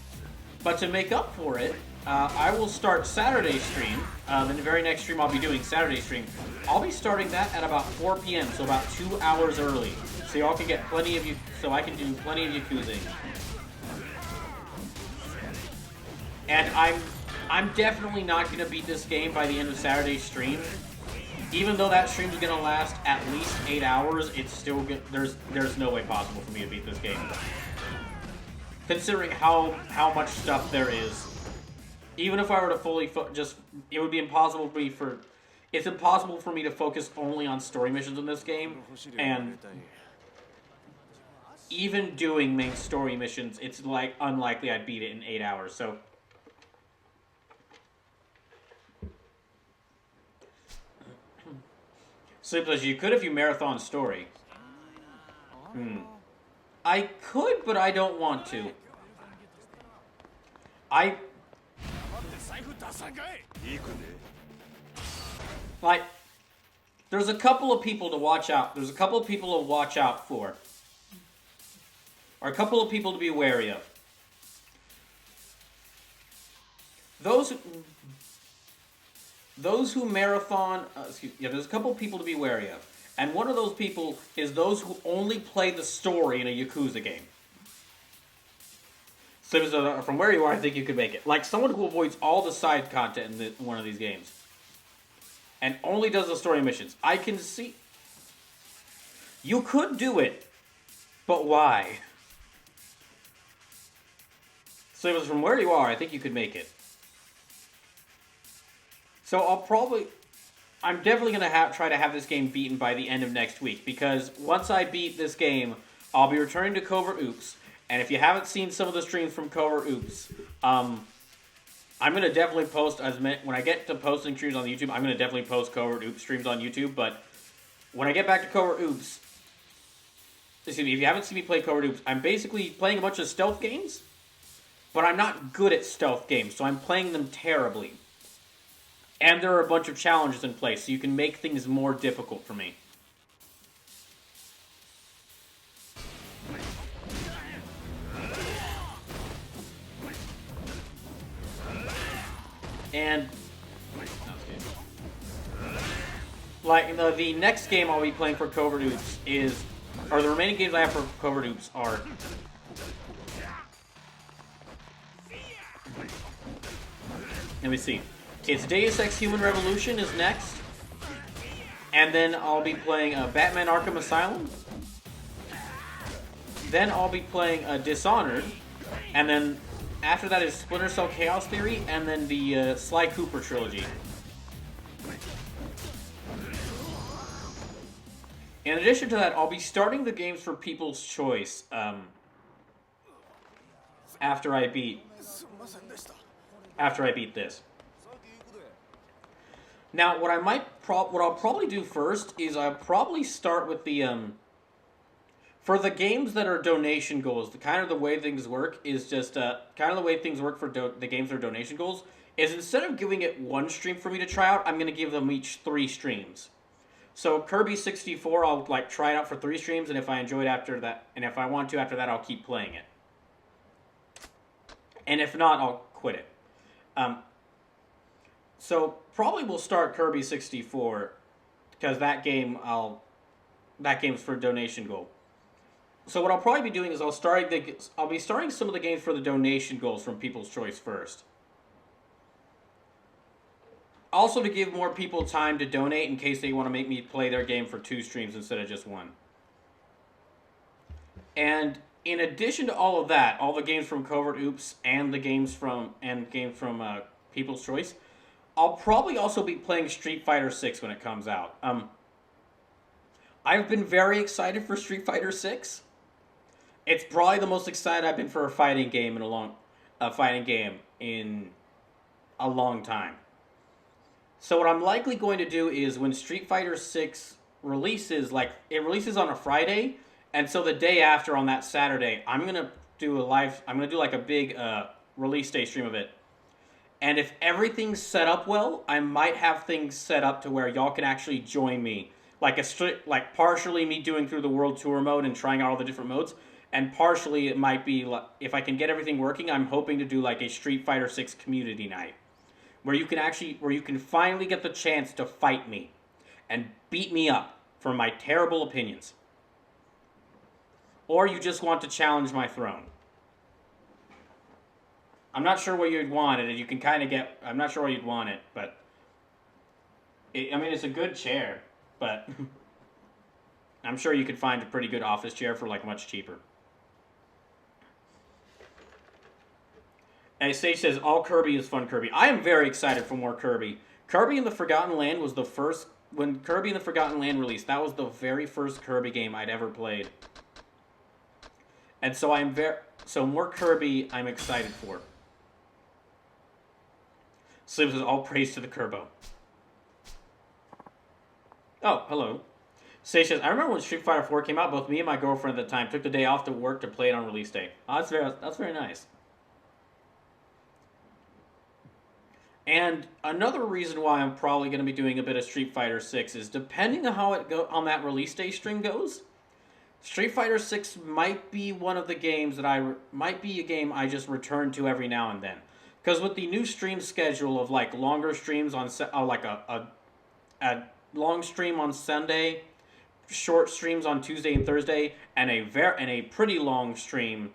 But to make up for it, I will start Saturday stream. The very next stream I'll be doing, Saturday stream. I'll be starting that at about 4 p.m., so about 2 hours early. So y'all can get plenty of so I can do plenty of Yakuza. And I'm definitely not going to beat this game by the end of Saturday's stream. Even though that stream is going to last at least 8 hours, it's still good. There's no way possible for me to beat this game. Considering how much stuff there is. Even if I were to fully it would be impossible for me it's impossible for me to focus only on story missions in this game, and even doing main story missions, it's like unlikely I'd beat it in 8 hours. So simple as you could if you marathon story. I could, but I don't want to. Like, there's a couple of people to watch out. There's a couple of people to watch out for. Or a couple of people to be wary of. Those who marathon... there's a couple of people to be wary of. And one of those people is those who only play the story in a Yakuza game. So from where you are, I think you could make it. Like someone who avoids all the side content in one of these games. And only does the story missions. I can see... You could do it. But why? So from where you are, I think you could make it. So I'm definitely going to try to have this game beaten by the end of next week. Because once I beat this game, I'll be returning to Covert Oops. And if you haven't seen some of the streams from Covert Oops, I'm going to definitely post, when I get to posting streams on YouTube, I'm going to definitely post Covert Oops streams on YouTube. But when I get back to Covert Oops, if you haven't seen me play Covert Oops, I'm basically playing a bunch of stealth games. But I'm not good at stealth games, so I'm playing them terribly. And there are a bunch of challenges in place, so you can make things more difficult for me. And like the next game I'll be playing for Covert Oops or the remaining games I have for Covert Oops are let me see. It's Deus Ex Human Revolution is next. And then I'll be playing Batman Arkham Asylum. Then I'll be playing Dishonored. And then after that is Splinter Cell Chaos Theory. And then the Sly Cooper trilogy. In addition to that, I'll be starting the games for People's Choice after I beat this. Now, what I'll probably do first is I'll probably start with the for the games that are donation goals. The way things work is just the way things work for the games that are donation goals is instead of giving it one stream for me to try out, I'm going to give them each 3 streams. So Kirby 64, I'll try it out for 3 streams, and if I enjoy it after that, and if I want to after that, I'll keep playing it. And if not, I'll quit it. So probably we'll start Kirby 64 because that game's for donation goal. So what I'll probably be doing is I'll be starting some of the games for the donation goals from People's Choice first. Also to give more people time to donate in case they want to make me play their game for 2 streams instead of just 1. And in addition to all of that, all the games from Covert Oops and the games from People's Choice, I'll probably also be playing Street Fighter 6 when it comes out. I've been very excited for Street Fighter 6. It's probably the most excited I've been for a fighting game in a long time. So what I'm likely going to do is when Street Fighter 6 releases, it releases on a Friday, and so the day after on that Saturday, I'm gonna do a big release day stream of it. And if everything's set up well, I might have things set up to where y'all can actually join me. Partially me doing through the World Tour mode and trying out all the different modes. And partially it might be, if I can get everything working, I'm hoping to do like a Street Fighter 6 community night. Where you can finally get the chance to fight me. And beat me up for my terrible opinions. Or you just want to challenge my throne. I'm not sure what you'd want it. You can kind of get... I'm not sure where you'd want it, but... I mean, it's a good chair, but... I'm sure you could find a pretty good office chair for, like, much cheaper. And Sage says, all Kirby is fun Kirby. I am very excited for more Kirby. Kirby in the Forgotten Land was the first... When Kirby in the Forgotten Land released, that was the very first Kirby game I'd ever played. And so So more Kirby I'm excited for. Slim says, all praise to the Kerbo. Oh, hello. Sage says, I remember when Street Fighter 4 came out, both me and my girlfriend at the time took the day off to work to play it on release day. Oh, that's very nice. And another reason why I'm probably going to be doing a bit of Street Fighter 6 is depending on how on that release day stream goes, Street Fighter 6 might be one of the games that might be a game I just return to every now and then. Because with the new stream schedule of like longer streams on like a long stream on Sunday, short streams on Tuesday and Thursday, and a pretty long stream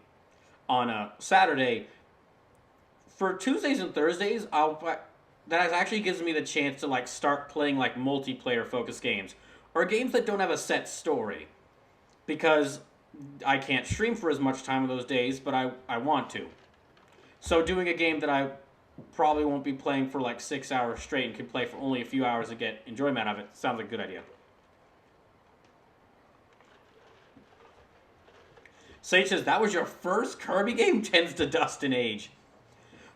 on a Saturday. For Tuesdays and Thursdays, that actually gives me the chance to like start playing like multiplayer focused games or games that don't have a set story, because I can't stream for as much time on those days, but I want to. So doing a game that I probably won't be playing for like 6 hours straight and can play for only a few hours to get enjoyment out of it sounds like a good idea. Sage says, that was your first Kirby game? Tends to dust in age.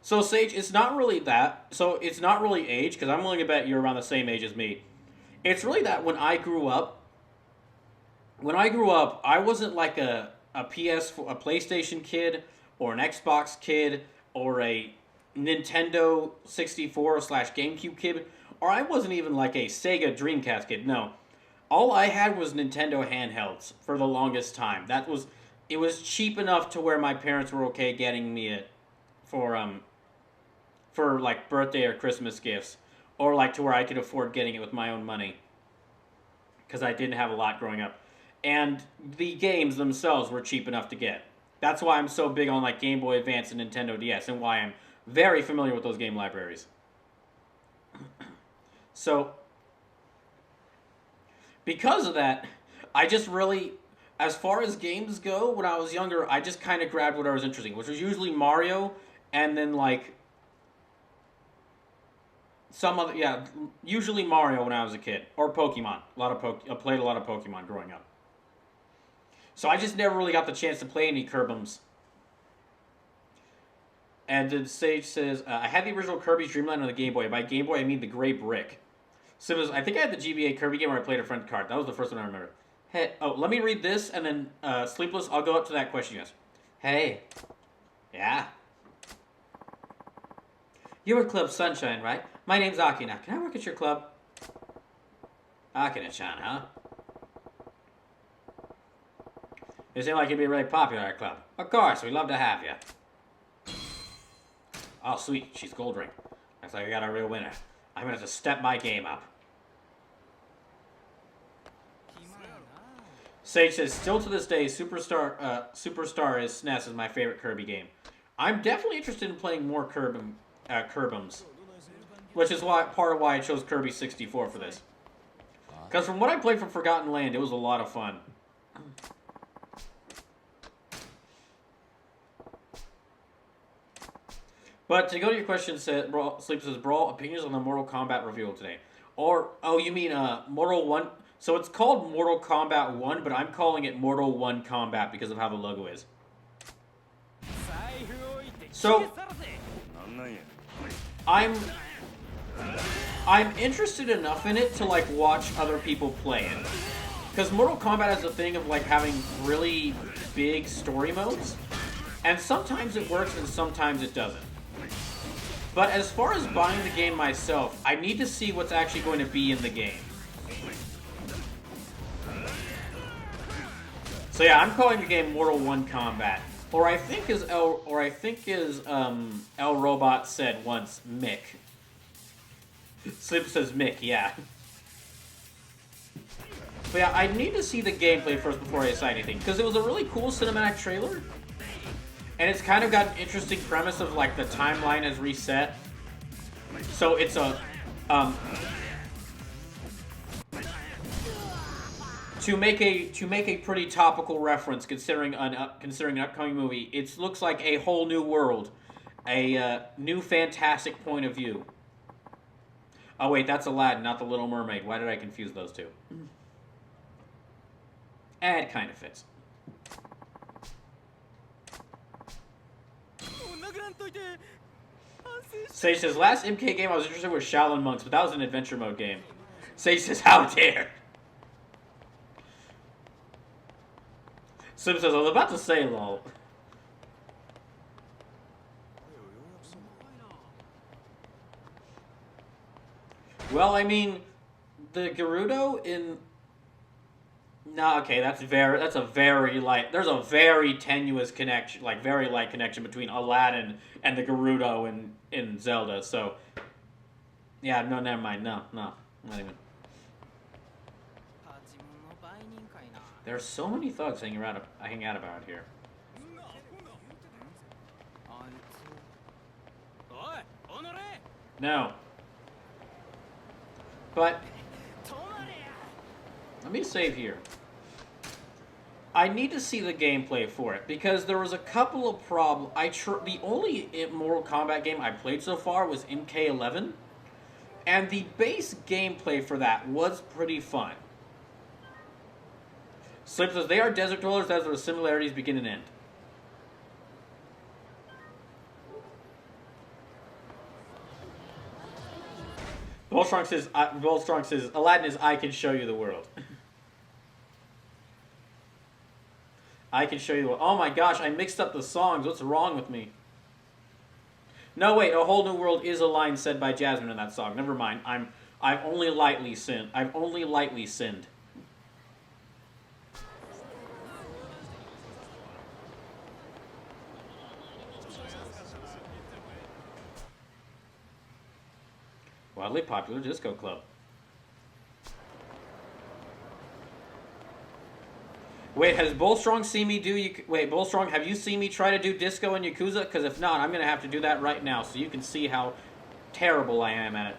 So, Sage, it's not really that. So, it's not really age, because I'm willing to bet you're around the same age as me. It's really that when I grew up, I wasn't like a PlayStation kid, or an Xbox kid, or a Nintendo 64/GameCube kid, or I wasn't even like a Sega Dreamcast kid. No. All I had was Nintendo handhelds for the longest time. It was cheap enough to where my parents were okay getting me it for like birthday or Christmas gifts, or like to where I could afford getting it with my own money, because I didn't have a lot growing up, and the games themselves were cheap enough to get. That's why I'm so big on like Game Boy Advance and Nintendo DS, and why I'm very familiar with those game libraries. So because of that, I just really, as far as games go, when I was younger, I just kind of grabbed whatever was interesting, which was usually Mario, and then like some other, usually Mario when I was a kid, or Pokemon. I played a lot of Pokemon growing up. So I just never really got the chance to play any Kirby's. And then Sage says, I had the original Kirby's Dream Land on the Game Boy. By Game Boy, I mean the gray brick. So I think I had the GBA Kirby game where I played a friend card. That was the first one I remember. Hey, let me read this, and then Sleepless, I'll go up to that question you asked. Hey. Yeah. You're at Club Sunshine, right? My name's Akina. Can I work at your club? Akina-chan, huh? You seem like you'd be really popular at our club. Of course, we'd love to have you. Oh, sweet. She's gold ring. Looks like I got a real winner. I'm going to have to step my game up. Sage says, still to this day, Superstar is SNES is my favorite Kirby game. I'm definitely interested in playing more Kirby's, which is part of why I chose Kirby 64 for this. Because from what I played from Forgotten Land, it was a lot of fun. But to go to your question, Sleep says, Brawl, opinions on the Mortal Kombat reveal today. Or, oh, you mean Mortal 1? So it's called Mortal Kombat 1, but I'm calling it Mortal 1 Kombat because of how the logo is. So, I'm interested enough in it to, like, watch other people play it. Because Mortal Kombat has a thing of, like, having really big story modes. And sometimes it works and sometimes it doesn't. But as far as buying the game myself, I need to see what's actually going to be in the game. So yeah, I'm calling the game Mortal 1 Combat. Or I think as El Robot said once, Mick. Slip says Mick, yeah. But yeah, I need to see the gameplay first before I decide anything. Because it was a really cool cinematic trailer. And it's kind of got an interesting premise of like the timeline has reset. So it's a to make a pretty topical reference considering an upcoming movie. It looks like a whole new world, a new fantastic point of view. Oh wait, that's Aladdin, not the Little Mermaid. Why did I confuse those two? It kind of fits. Sage says, last MK game I was interested with Shaolin Monks, but that was an adventure mode game. Sage says, how dare? Sim says, I was about to say, lol. Well, I mean, the Gerudo in... Nah, okay, that's a very light... There's a very tenuous connection, like, very light connection between Aladdin and the Gerudo in Zelda, so... Yeah, no, never mind. No, not even. There's so many thugs hanging out about here. No. But let me save here. I need to see the gameplay for it because there was a couple of problems. The only Mortal Kombat game I played so far was MK11, and the base gameplay for that was pretty fun. Slip says, they are desert dwellers as their similarities begin and end. Volstrong says, Aladdin is I can show you the world. I can show you the world. Oh my gosh, I mixed up the songs. What's wrong with me? No, wait, A Whole New World is a line said by Jasmine in that song. Never mind. I've only lightly sinned. Wildly popular disco club. Wait, has Bullstrong seen me do... Wait, Bullstrong, have you seen me try to do disco in Yakuza? Because if not, I'm going to have to do that right now so you can see how terrible I am at it.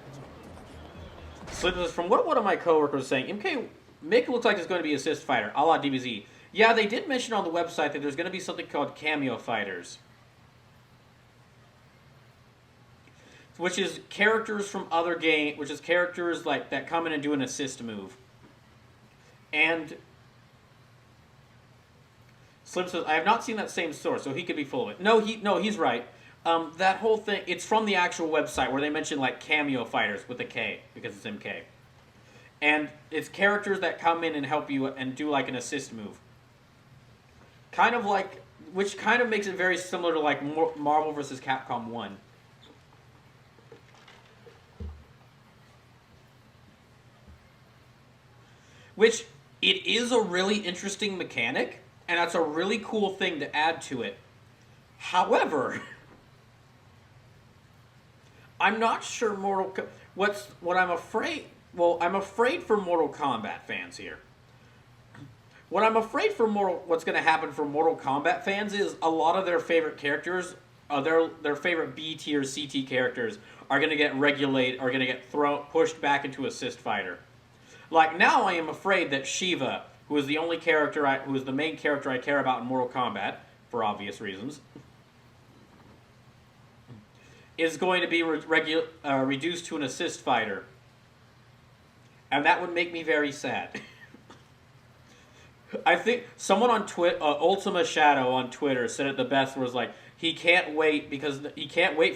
Slip says, from what one of my coworkers was saying, Mick looks like it's going to be assist fighter, a la DBZ. Yeah, they did mention on the website that there's going to be something called cameo fighters. Which is characters from other games, which is characters like that come in and do an assist move. And Slim says, I have not seen that same source, so he could be full of it. No, he's right. That whole thing, it's from the actual website where they mention like cameo fighters with a K, because it's MK. And it's characters that come in and help you and do like an assist move. Kind of like, which kind of makes it very similar to like Marvel vs. Capcom 1. Which, it is a really interesting mechanic, and that's a really cool thing to add to it. However, I'm not sure I'm afraid for Mortal Kombat fans here. What I'm afraid for what's going to happen for Mortal Kombat fans is a lot of their favorite characters, their favorite B tier, C tier characters are going to get pushed back into assist fighter. Like, now I am afraid that Shiva, who is the main character I care about in Mortal Kombat, for obvious reasons, is going to be reduced to an assist fighter. And that would make me very sad. I think someone on Twitter, Ultima Shadow on Twitter, said it the best, was like, he can't wait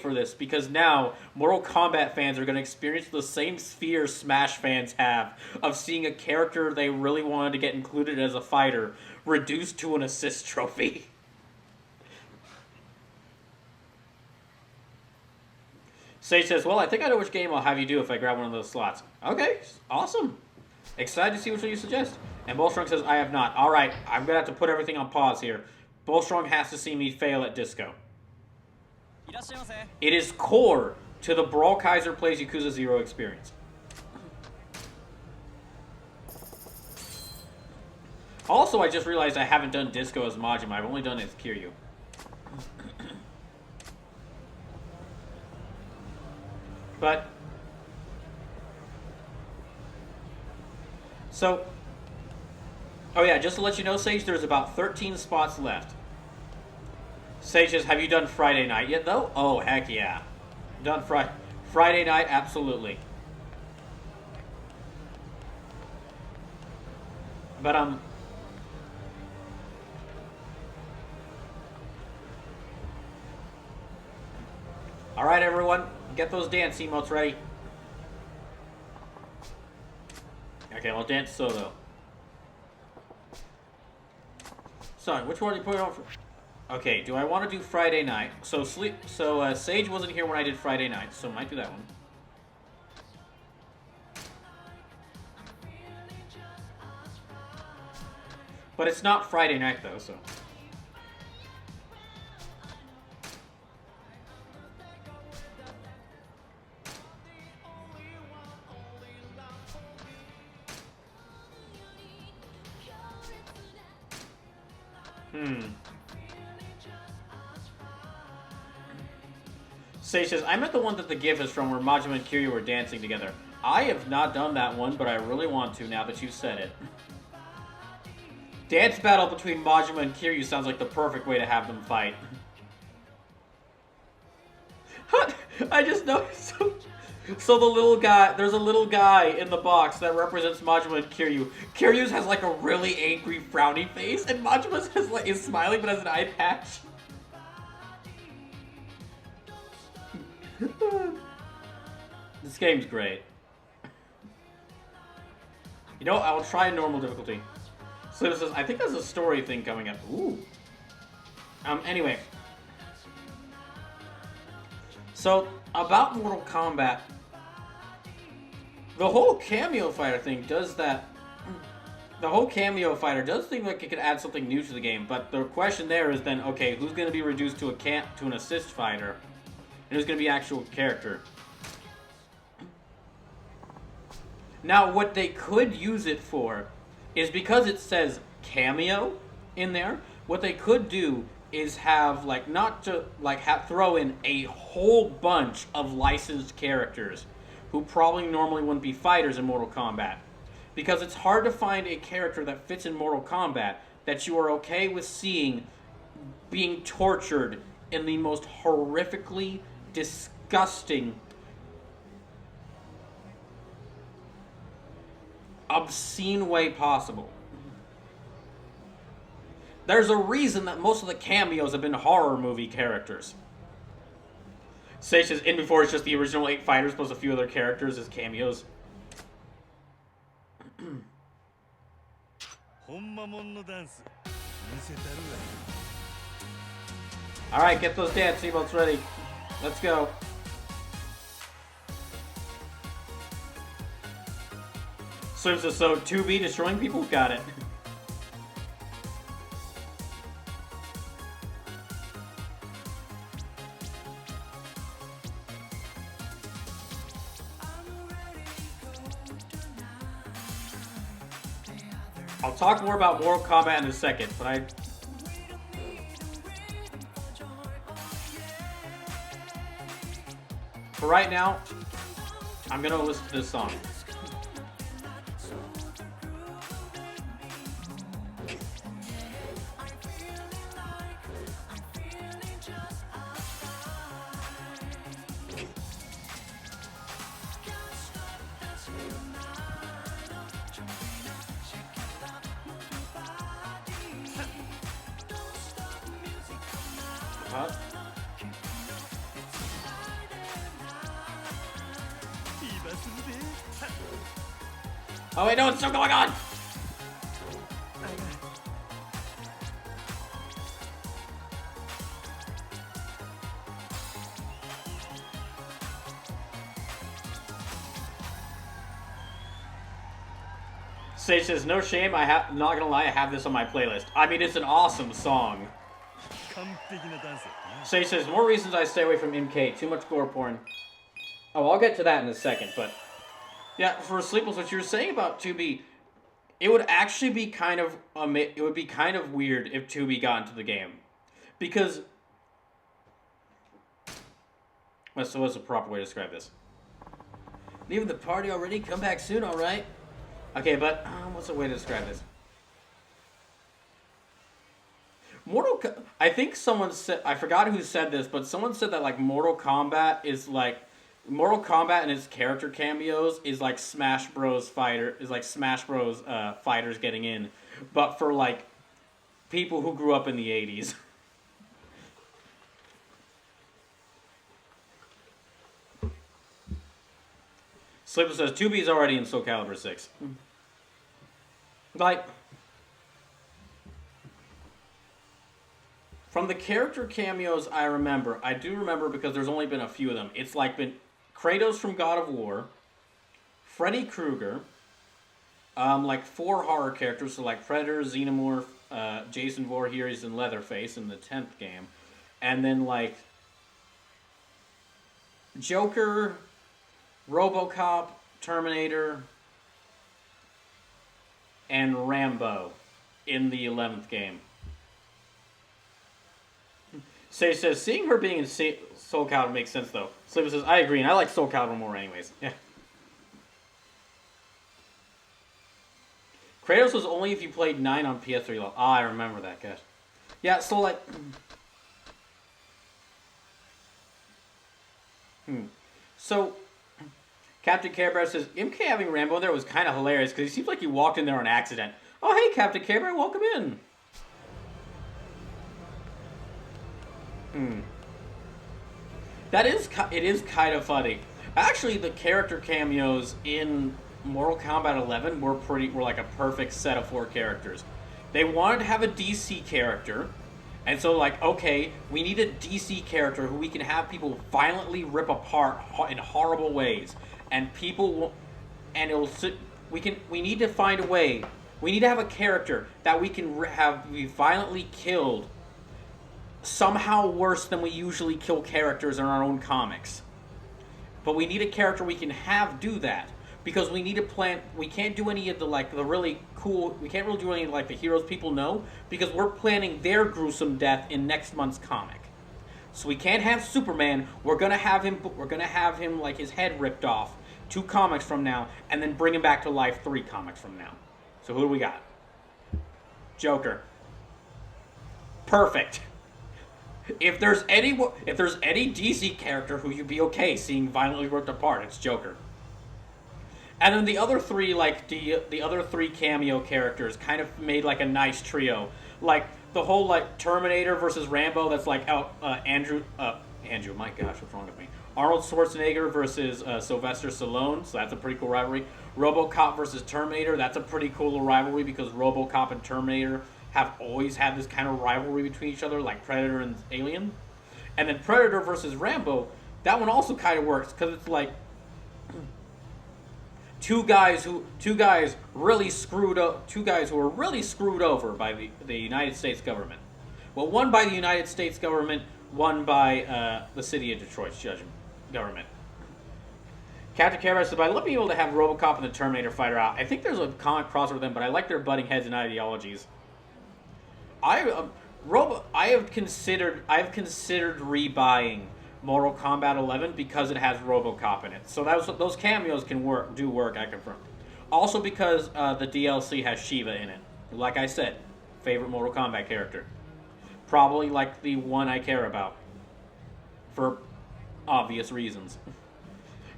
for this because now Mortal Kombat fans are going to experience the same fear Smash fans have of seeing a character they really wanted to get included as a fighter reduced to an assist trophy. Sage says, well, I think I know which game I'll have you do if I grab one of those slots. Okay, awesome. Excited to see which one you suggest. And Bullstrong says, I have not. Alright, I'm gonna have to put everything on pause here. Bullstrong has to see me fail at disco. It is core to the Brawl Kaiser Plays Yakuza 0 experience. Also, I just realized I haven't done disco as Majima. I've only done it as Kiryu. But... So... Oh yeah, just to let you know, Sage, there's about 13 spots left. Sage says, have you done Friday night yet, though? Oh, heck yeah. Done Friday night, absolutely. But, alright, everyone. Get those dance emotes ready. Okay, I'll dance solo. Sorry, which one do you put it on for? Okay, do I want to do Friday night? So Sage wasn't here when I did Friday night, so I might do that one. But it's not Friday night though, so. Sage says, I meant the one that the GIF is from where Majima and Kiryu were dancing together. I have not done that one, but I really want to now that you've said it. Dance battle between Majima and Kiryu sounds like the perfect way to have them fight. I just noticed. So the little guy, there's a little guy in the box that represents Majima and Kiryu. Kiryu's has like a really angry, frowny face, and Majima's has like is smiling but has an eye patch. This game's great. You know, I will try normal difficulty. So this says, I think there's a story thing coming up. Ooh. Anyway. So, about Mortal Kombat, the whole cameo fighter thing does that. The whole cameo fighter does seem like it could add something new to the game, but the question there is then, okay, who's going to be reduced to an assist fighter, and who's going to be actual character? Now, what they could use it for is because it says cameo in there. What they could do is have like throw in a whole bunch of licensed characters who probably normally wouldn't be fighters in Mortal Kombat. Because it's hard to find a character that fits in Mortal Kombat that you are okay with seeing being tortured in the most horrifically disgusting, obscene way possible. There's a reason that most of the cameos have been horror movie characters. Sage says, in before it's just the original 8 fighters plus a few other characters as cameos. Alright, get those dance emotes ready. Let's go. So 2B destroying people? Got it. I'll talk more about Mortal Kombat in a second, but for right now, I'm gonna listen to this song. Oh wait, no, it's still going on! Sage says, no shame, not gonna lie, I have this on my playlist. I mean, it's an awesome song. Sage says, more reasons I stay away from MK, too much gore porn. Oh, I'll get to that in a second, but... Yeah, for Sleepless, what you were saying about 2B, it would actually be kind of... it would be kind of weird if 2B got into the game. Because... So what's the proper way to describe this? Leaving the party already? Come back soon, alright? Okay, but what's the way to describe this? I think someone said, I forgot who said this, but someone said that like Mortal Kombat and its character cameos is like Smash Bros. Fighters getting in, but for like people who grew up in the 80s. Slipper says 2B's already in Soul Calibur 6. Like, from the character cameos I remember, I do remember because there's only been a few of them. It's like been Kratos from God of War, Freddy Krueger, like 4 horror characters, so like Predator, Xenomorph, Jason Voorhees, and Leatherface in the 10th game, and then like Joker, RoboCop, Terminator, and Rambo in the 11th game. Sage says, seeing her being in Soul Calibur makes sense, though. Sleeper says, I agree, and I like Soul Calibur more anyways. Yeah. Kratos was only if you played 9 on PS3 level. Ah, I remember that, gosh. Yeah, so, like... So... Captain Care Bear says, MK having Rambo in there was kind of hilarious because he seems like he walked in there on accident. Oh, hey, Captain Care Bear, welcome in. It is kind of funny. Actually, the character cameos in Mortal Kombat 11 were like a perfect set of 4 characters. They wanted to have a DC character, and so like, okay, we need a DC character who we can have people violently rip apart in horrible ways. And people will, and we need to find a way. We need to have a character that we can be violently killed somehow worse than we usually kill characters in our own comics. But we need a character we can have do that because we need to plan. We can't do any of the really cool. We can't really do any like the heroes people know because we're planning their gruesome death in next month's comic. So we can't have Superman. We're gonna have him like his head ripped off 2 comics from now, and then bring him back to life 3 comics from now. So who do we got? Joker. Perfect. If there's any DC character who you'd be okay seeing violently ripped apart, it's Joker. And then the other 3, like the other 3 cameo characters, kind of made like a nice trio. Like the whole like Terminator versus Rambo. That's like Andrew. My gosh, what's wrong with me? Arnold Schwarzenegger versus Sylvester Stallone, so that's a pretty cool rivalry. RoboCop versus Terminator, that's a pretty cool rivalry because RoboCop and Terminator have always had this kind of rivalry between each other, like Predator and Alien. And then Predator versus Rambo, that one also kind of works because it's like two guys who are really screwed over by the United States government. Well, one by the United States government, one by the city of Detroit's government. Captain Carrot says, I love being able to have RoboCop and the Terminator fighter out. I think there's a comic crossover with them, but I like their butting heads and ideologies. I have considered rebuying Mortal Kombat 11 because it has RoboCop in it. So those cameos do work, I confirm. Also because the DLC has Shiva in it. Like I said, favorite Mortal Kombat character. Probably like the one I care about. For obvious reasons.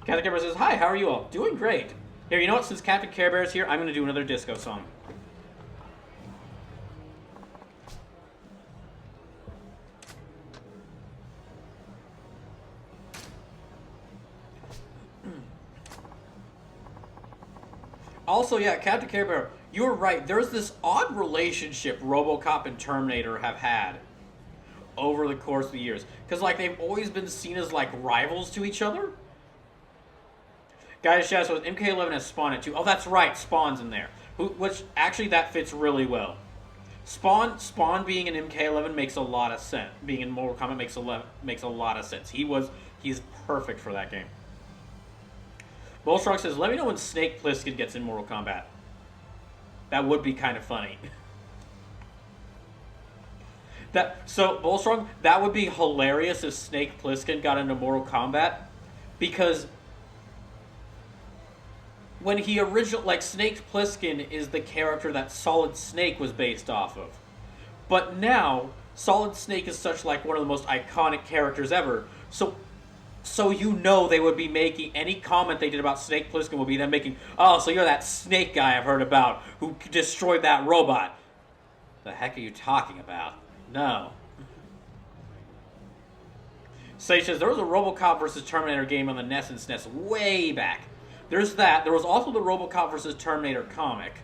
Captain Care Bear says, hi, how are you all? Doing great. Here, you know what? Since Captain Care Bear is here, I'm going to do another disco song. Also, yeah, Captain Care Bear, you were right. There's this odd relationship RoboCop and Terminator have had over the course of the years. Because, like, they've always been seen as, like, rivals to each other. Guys, Shadow says, MK11 has Spawn in it, too. Oh, that's right, Spawn's in there. which actually that fits really well. Spawn being in MK11 makes a lot of sense. Being in Mortal Kombat makes a lot of sense. He's perfect for that game. Bullshrug says, "Let me know when Snake Plissken gets in Mortal Kombat. That would be kind of funny." Bullshrug, that would be hilarious if Snake Plissken got into Mortal Kombat, because when he Snake Plissken is the character that Solid Snake was based off of. But now, Solid Snake is such like one of the most iconic characters ever. So you know they would be making, any comment they did about Snake Plissken would be them making, "Oh, so you're that Snake guy I've heard about who destroyed that robot." The heck are you talking about? No. Sage says, there was a RoboCop vs. Terminator game on the NES and SNES way back. There's that. There was also the RoboCop vs. Terminator comic.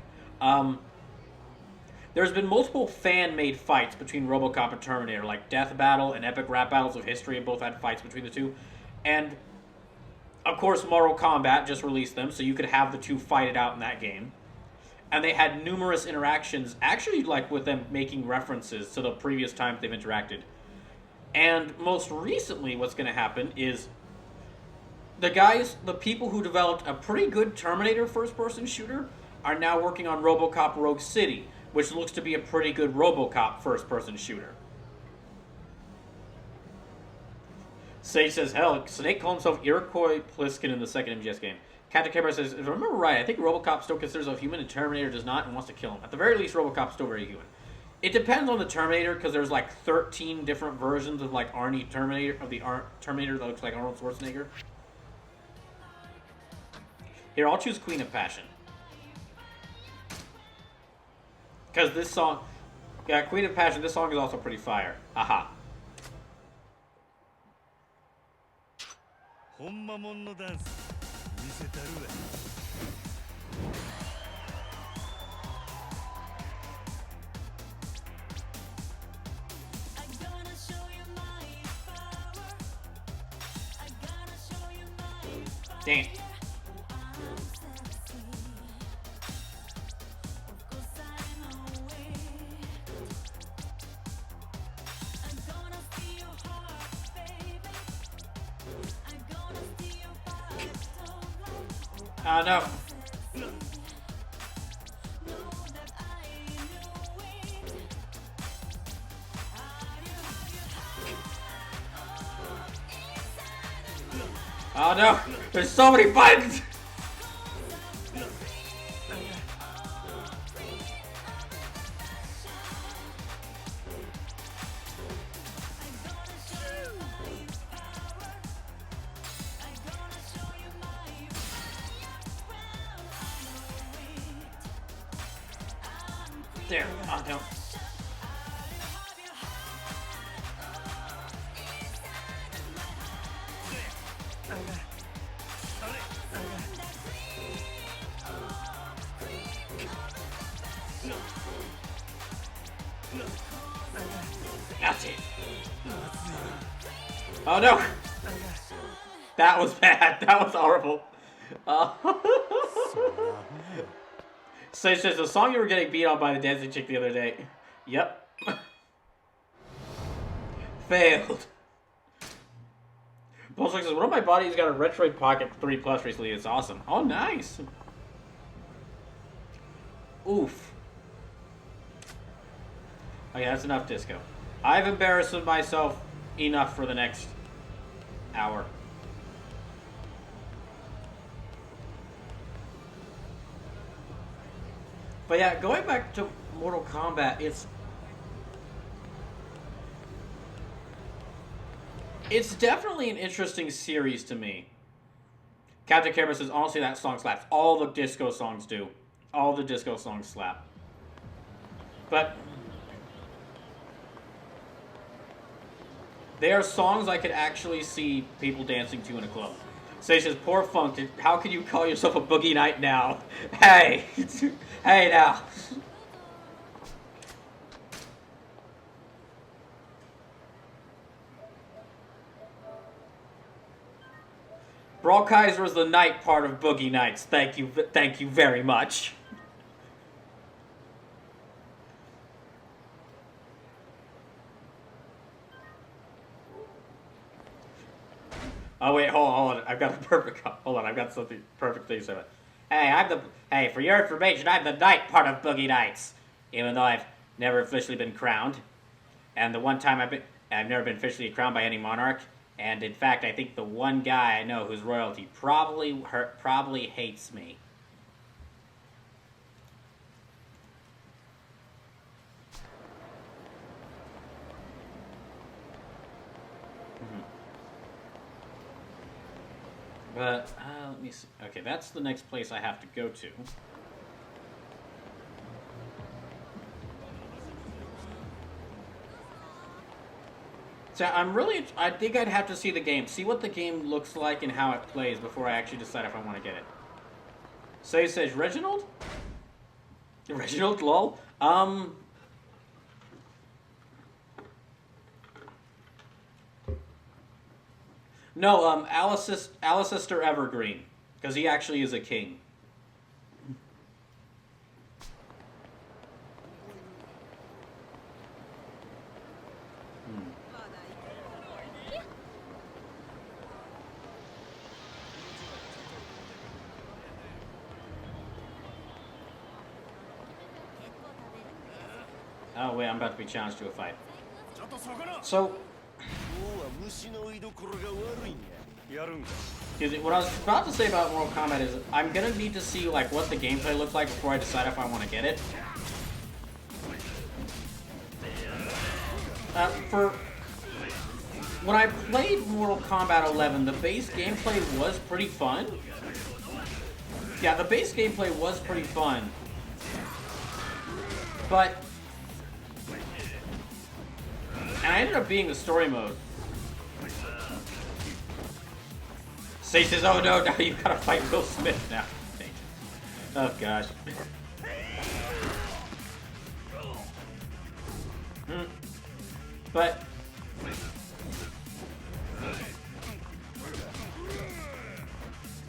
There's been multiple fan-made fights between RoboCop and Terminator, like Death Battle and Epic Rap Battles of History have both had fights between the two. And, of course, Mortal Kombat just released them, so you could have the two fight it out in that game. And they had numerous interactions, actually like with them making references to the previous times they've interacted. And most recently what's going to happen is the people who developed a pretty good Terminator first-person shooter are now working on RoboCop Rogue City, which looks to be a pretty good RoboCop first-person shooter. Sage says, hell, Snake called himself Iroquois Pliskin in the second MGS game. Captain Camera says, if I remember right, I think RoboCop still considers himself human and Terminator does not and wants to kill him. At the very least, RoboCop's still very human. It depends on the Terminator, because there's like 13 different versions of like Arnie Terminator, of the Terminator that looks like Arnold Schwarzenegger. Here, I'll choose Queen of Passion. Because this song, yeah, Queen of Passion, this song is also pretty fire. Aha. Damn. Oh no. Oh no! There's so many buttons! There. Oh no. That's it. Oh no! That was bad. That was horrible. Sage says, the song you were getting beat on by the dancing chick the other day. Yep. Failed. Bullshock says, one of my buddies got a Retroid Pocket 3 Plus recently. It's awesome. Oh, nice. Oof. Okay, that's enough disco. I've embarrassed myself enough for the next hour. But yeah, going back to Mortal Kombat, it's definitely an interesting series to me. Captain Camera says, honestly, that song slaps. All the disco songs do. All the disco songs slap. But they are songs I could actually see people dancing to in a club. Sage says, poor Funk, how can you call yourself a boogie night now? Hey! Hey now! Brawl Kaiser is the night part of Boogie Nights. Thank you very much. Oh wait, hold on. I've got a perfect. Hold on, I've got something perfect thing to say. Hey, for your information, I'm the knight part of Boogie Nights. Even though I've never officially been crowned, and the one time I've never been officially crowned by any monarch. And in fact, I think the one guy I know whose royalty probably hates me. But, let me see. Okay, that's the next place I have to go to. So I think I'd have to see the game. See what the game looks like and how it plays before I actually decide if I want to get it. So it says Reginald? Reginald, lol? No, Alcester Evergreen. Because he actually is a king. Oh wait, I'm about to be challenged to a fight. So, what I was about to say about Mortal Kombat is I'm gonna need to see like what the gameplay looks like before I decide if I want to get it. When I played Mortal Kombat 11, the base gameplay was pretty fun. Yeah, the base gameplay was pretty fun. But, and I ended up being the story mode. Sage says, oh no, now you gotta fight Will Smith now. Oh gosh. But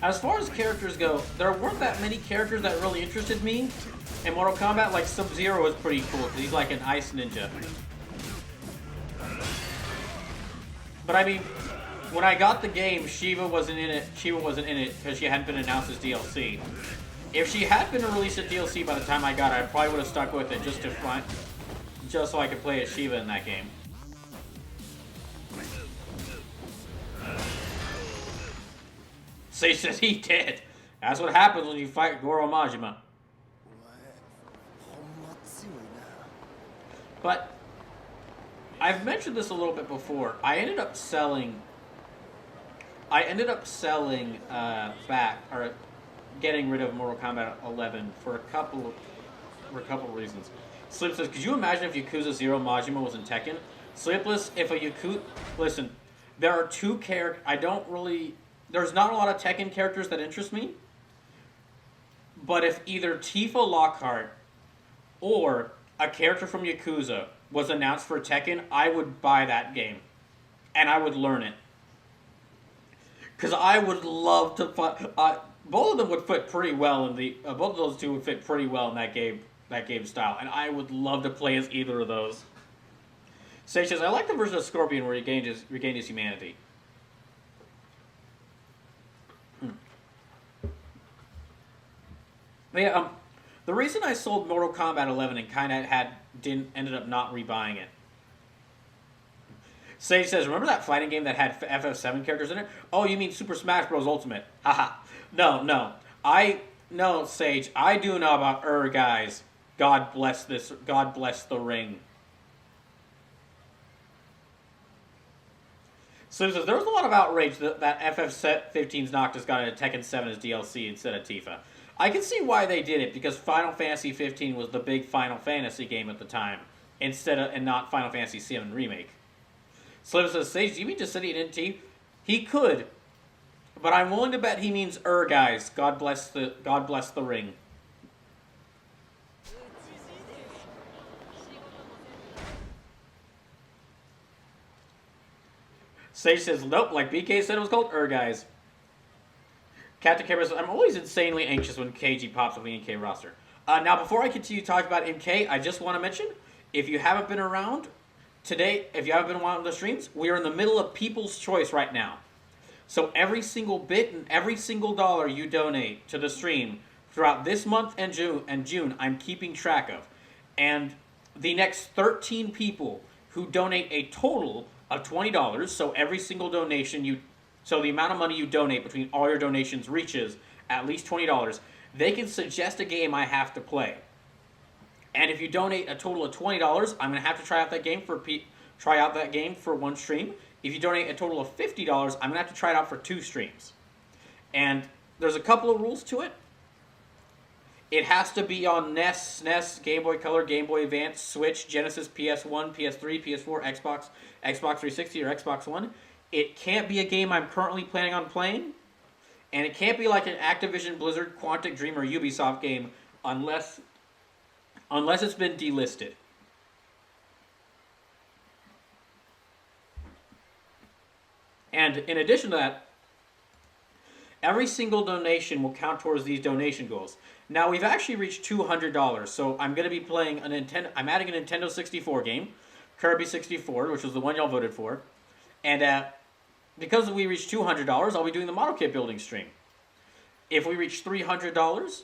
as far as characters go, there weren't that many characters that really interested me. In Mortal Kombat, like Sub-Zero was pretty cool because he's like an ice ninja. But I mean, when I got the game, Shiva wasn't in it. Shiva wasn't in it because she hadn't been announced as DLC. If she had been released as DLC by the time I got it, I probably would have stuck with it just so I could play as Shiva in that game. Sage says he did. That's what happens when you fight Goro Majima. But I've mentioned this a little bit before. I ended up selling getting rid of Mortal Kombat 11 for a couple of reasons. Slip says, could you imagine if Yakuza 0 Majima was in Tekken? Sleepless, if a Yakuza... Listen, there are two characters... There's not a lot of Tekken characters that interest me. But if either Tifa Lockhart or a character from Yakuza was announced for Tekken, I would buy that game. And I would learn it. Because I would love to fight... both of them would fit pretty well in the... both of those two would fit pretty well in that game style. And I would love to play as either of those. Sage says, I like the version of Scorpion where he regained his humanity. Yeah, the reason I sold Mortal Kombat 11 and kind of ended up not rebuying it. Sage says, remember that fighting game that had FF7 characters in it? Oh, you mean Super Smash Bros. Ultimate. Haha. No, Sage, I do know about guys. God bless the ring. So says, there was a lot of outrage that FF15's Noctis got into Tekken 7 as DLC instead of Tifa. I can see why they did it, because Final Fantasy 15 was the big Final Fantasy game at the time, and not Final Fantasy 7 Remake. Slim says, Sage, do you mean to say he didn't team? He could, but I'm willing to bet he means guys. God bless the ring. Sage says, nope, like BK said it was called guys. Captain Cameron says, I'm always insanely anxious when KG pops on the NK roster. Now, before I continue talking about MK, I just want to mention, if you haven't been around today, if you haven't been on the streams, we are in the middle of People's Choice right now. So every single bit and every single dollar you donate to the stream throughout this month and June, I'm keeping track of. And the next 13 people who donate a total of $20, so every single donation so the amount of money you donate between all your donations reaches at least $20, they can suggest a game I have to play. And if you donate a total of $20, I'm going to have to try out that game for one stream. If you donate a total of $50, I'm going to have to try it out for 2 streams. And there's a couple of rules to it. It has to be on NES, SNES, Game Boy Color, Game Boy Advance, Switch, Genesis, PS1, PS3, PS4, Xbox 360, or Xbox One. It can't be a game I'm currently planning on playing. And it can't be like an Activision, Blizzard, Quantic Dream, or Ubisoft game unless it's been delisted. And in addition to that, every single donation will count towards these donation goals. Now, we've actually reached $200, so I'm going to be playing I'm adding a Nintendo 64 game, Kirby 64, which was the one y'all voted for. And because we reached $200, I'll be doing the model kit building stream. If we reach $300,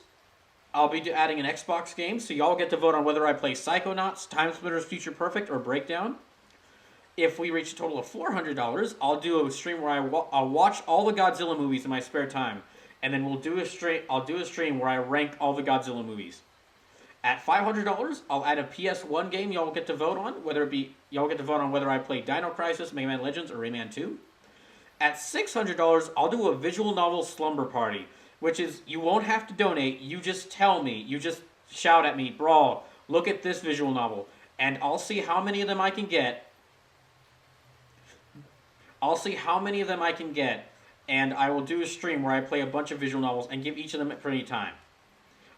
I'll be adding an Xbox game, so y'all get to vote on whether I play Psychonauts, Time Splitters Future Perfect, or Breakdown. If we reach a total of $400, I'll do a stream where I'll watch all the Godzilla movies in my spare time, and then I'll do a stream where I rank all the Godzilla movies. At $500, I'll add a PS1 game y'all get to vote on, y'all get to vote on whether I play Dino Crisis, Mega Man Legends, or Rayman 2. At $600, I'll do a visual novel slumber party, which is, you won't have to donate, you just tell me, you just shout at me, Brawl, look at this visual novel, and I'll see how many of them I can get. And I will do a stream where I play a bunch of visual novels and give each of them pretty time.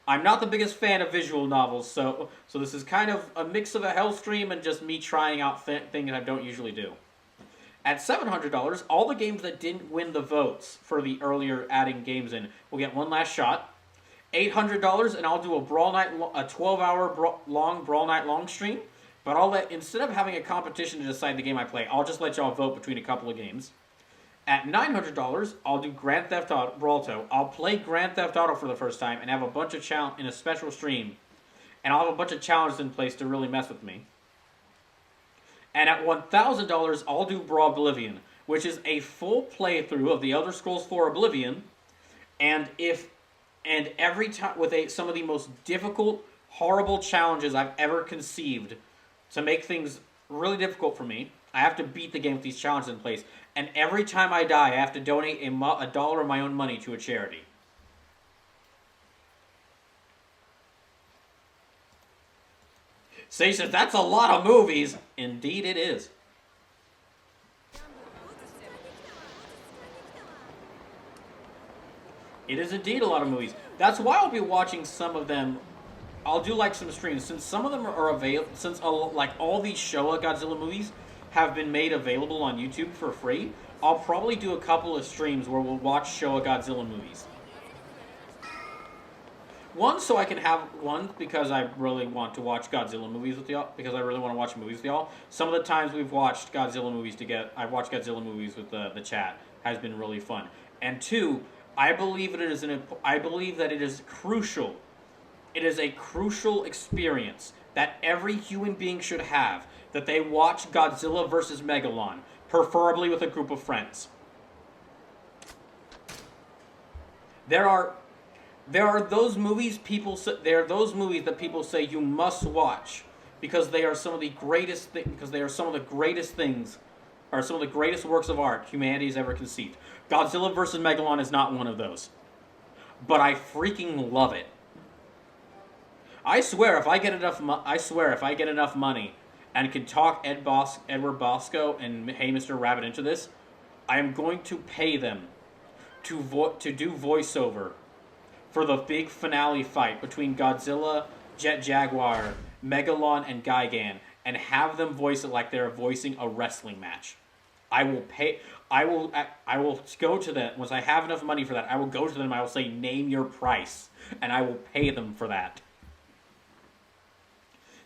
I'm not the biggest fan of visual novels, so this is kind of a mix of a hell stream and just me trying out things I don't usually do. At $700, all the games that didn't win the votes for the earlier adding games in will get one last shot. $800, and I'll do a 12-hour long Brawl Night long stream. But instead of having a competition to decide the game I play, I'll just let y'all vote between a couple of games. At $900, I'll do Grand Theft Auto Brawl. I'll play Grand Theft Auto for the first time and have a bunch of challenge in a special stream, and I'll have a bunch of challenges in place to really mess with me. And at $1,000, I'll do Brawl Oblivion, which is a full playthrough of the Elder Scrolls 4 Oblivion, and every time with some of the most difficult, horrible challenges I've ever conceived. To make things really difficult for me, I have to beat the game with these challenges in place. And every time I die, I have to donate a dollar of my own money to a charity. Say says, that's a lot of movies. Indeed it is. It is indeed a lot of movies. That's why I'll be watching some of them. I'll do like some streams, since some of them are available, since like all these Showa Godzilla movies have been made available on YouTube for free, I'll probably do a couple of streams where we'll watch Showa Godzilla movies. One, so I can have one, because I really want to watch Godzilla movies with y'all, because I really want to watch movies with y'all. Some of the times we've watched Godzilla movies together, I've watched Godzilla movies with the chat, has been really fun. And two, I believe that it is crucial. It is a crucial experience that every human being should have, that they watch Godzilla vs. Megalon, preferably with a group of friends. There are those movies that people say you must watch because they are some of the greatest works of art humanity has ever conceived. Godzilla vs. Megalon is not one of those, but I freaking love it. I swear, if I get enough money and can talk Edward Bosco and Hey Mr. Rabbit into this, I am going to pay them to do voiceover for the big finale fight between Godzilla, Jet Jaguar, Megalon, and Gigan, and have them voice it like they're voicing a wrestling match. I will go to them once I have enough money for that. I will go to them. I will say, name your price, and I will pay them for that.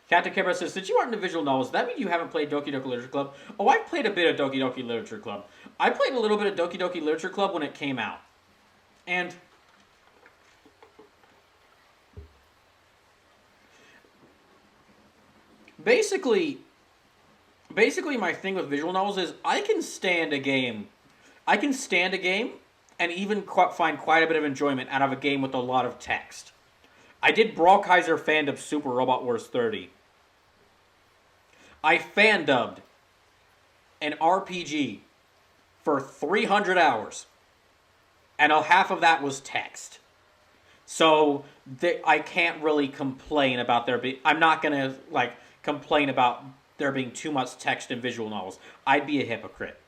Captain Kibra says, since you aren't into visual novels, does that mean you haven't played Doki Doki Literature Club? Oh, I've played a bit of Doki Doki Literature Club. I played a little bit of Doki Doki Literature Club when it came out. And basically my thing with visual novels is I can stand a game and even find quite a bit of enjoyment out of a game with a lot of text. I did Brawlkaiser fandub Super Robot Wars 30. I fan-dubbed an RPG for 300 hours, and half of that was text. So I can't really complain about I'm not gonna complain about there being too much text in visual novels. I'd be a hypocrite.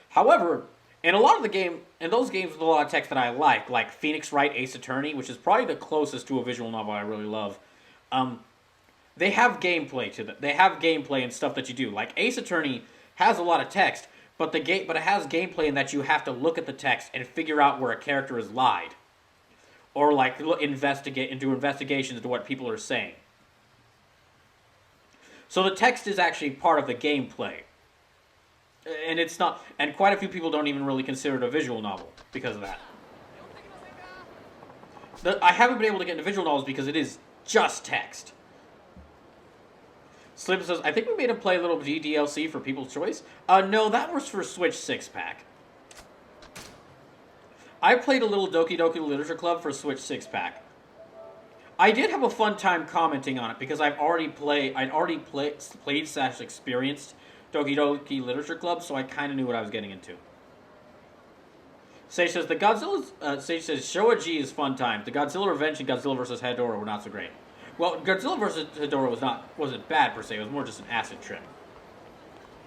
However, in those games with a lot of text that I like Phoenix Wright Ace Attorney, which is probably the closest to a visual novel I really love, they have gameplay to them. They have gameplay and stuff that you do. Like Ace Attorney has a lot of text, but it has gameplay in that you have to look at the text and figure out where a character has lied, or investigate and do investigations into what people are saying. So the text is actually part of the gameplay. And it's not, and quite a few people don't even really consider it a visual novel because of that. I haven't been able to get into visual novels because it is just text. Slim says, I think we made him play a little DLC for People's Choice. No, that was for Switch 6-pack. I played a little Doki Doki Literature Club for Switch 6-pack. I did have a fun time commenting on it because I'd already played/experienced Doki Doki Literature Club, so I kind of knew what I was getting into. Sage says, Sage says, Showa G is fun time. The Godzilla Revenge and Godzilla vs. Hedorah were not so great. Well, Godzilla vs. Hedorah wasn't bad per se, it was more just an acid trip.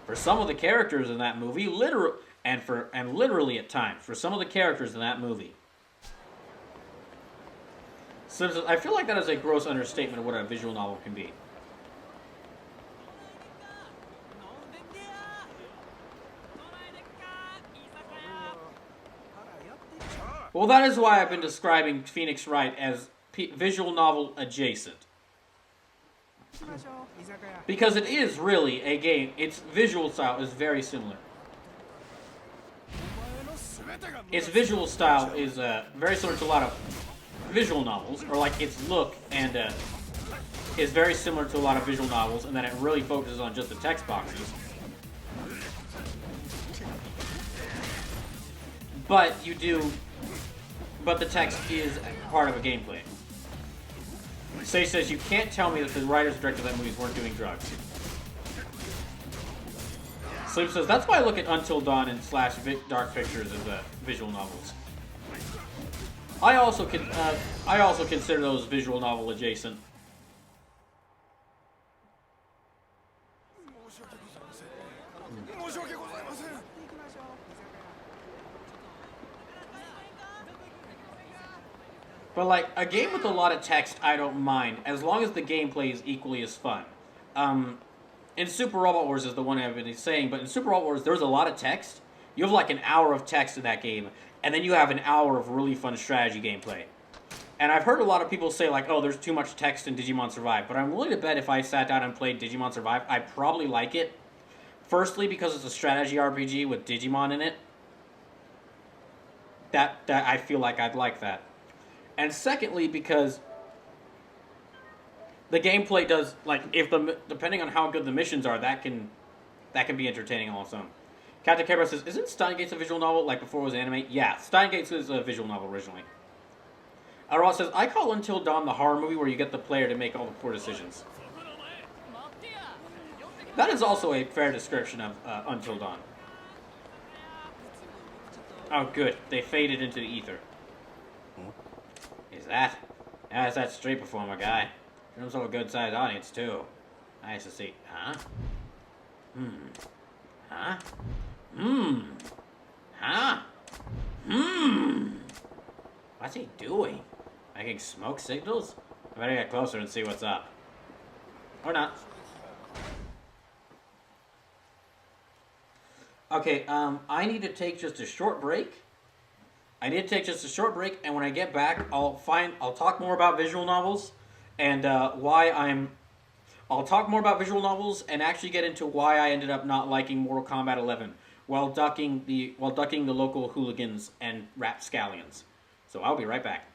For some of the characters in that movie, literally at times, for some of the characters in that movie. So I feel like that is a gross understatement of what a visual novel can be. Well, that is why I've been describing Phoenix Wright as visual novel adjacent. Because it is really a game. Its visual style is very similar. Its visual style is very similar to a lot of visual novels, or its look and is very similar to a lot of visual novels, and that it really focuses on just the text boxes. But the text is part of a gameplay. Say says, you can't tell me that the writers and directors of that movies weren't doing drugs. Sleep says, that's why I look at Until Dawn and / Dark Pictures as visual novels. I also consider those visual novel adjacent. But a game with a lot of text, I don't mind, as long as the gameplay is equally as fun. In Super Robot Wars is the one I've been saying, but in Super Robot Wars, there's a lot of text. You have an hour of text in that game, and then you have an hour of really fun strategy gameplay. And I've heard a lot of people say, oh, there's too much text in Digimon Survive, but I'm willing to bet if I sat down and played Digimon Survive, I'd probably like it. Firstly, because it's a strategy RPG with Digimon in it. That I feel like I'd like that. And secondly, because the gameplay does, depending on how good the missions are, that can be entertaining on its own. Captain Cabra says, isn't Steingates a visual novel before it was anime? Yeah, Steingates was a visual novel originally. Ross says, I call Until Dawn the horror movie where you get the player to make all the poor decisions. That is also a fair description of Until Dawn. Oh, good. They faded into the ether. Is that? Yeah, it's that street performer guy. Shows up a good-sized audience, too. Nice to see. Huh? Huh? Huh? What's he doing? Making smoke signals? I better get closer and see what's up. Or not. Okay, I need to take just a short break. And when I get back, I'll talk more about visual novels and why I'm I'll talk more about visual novels and actually get into why I ended up not liking Mortal Kombat 11 while ducking the local hooligans and rapscallions. So I'll be right back.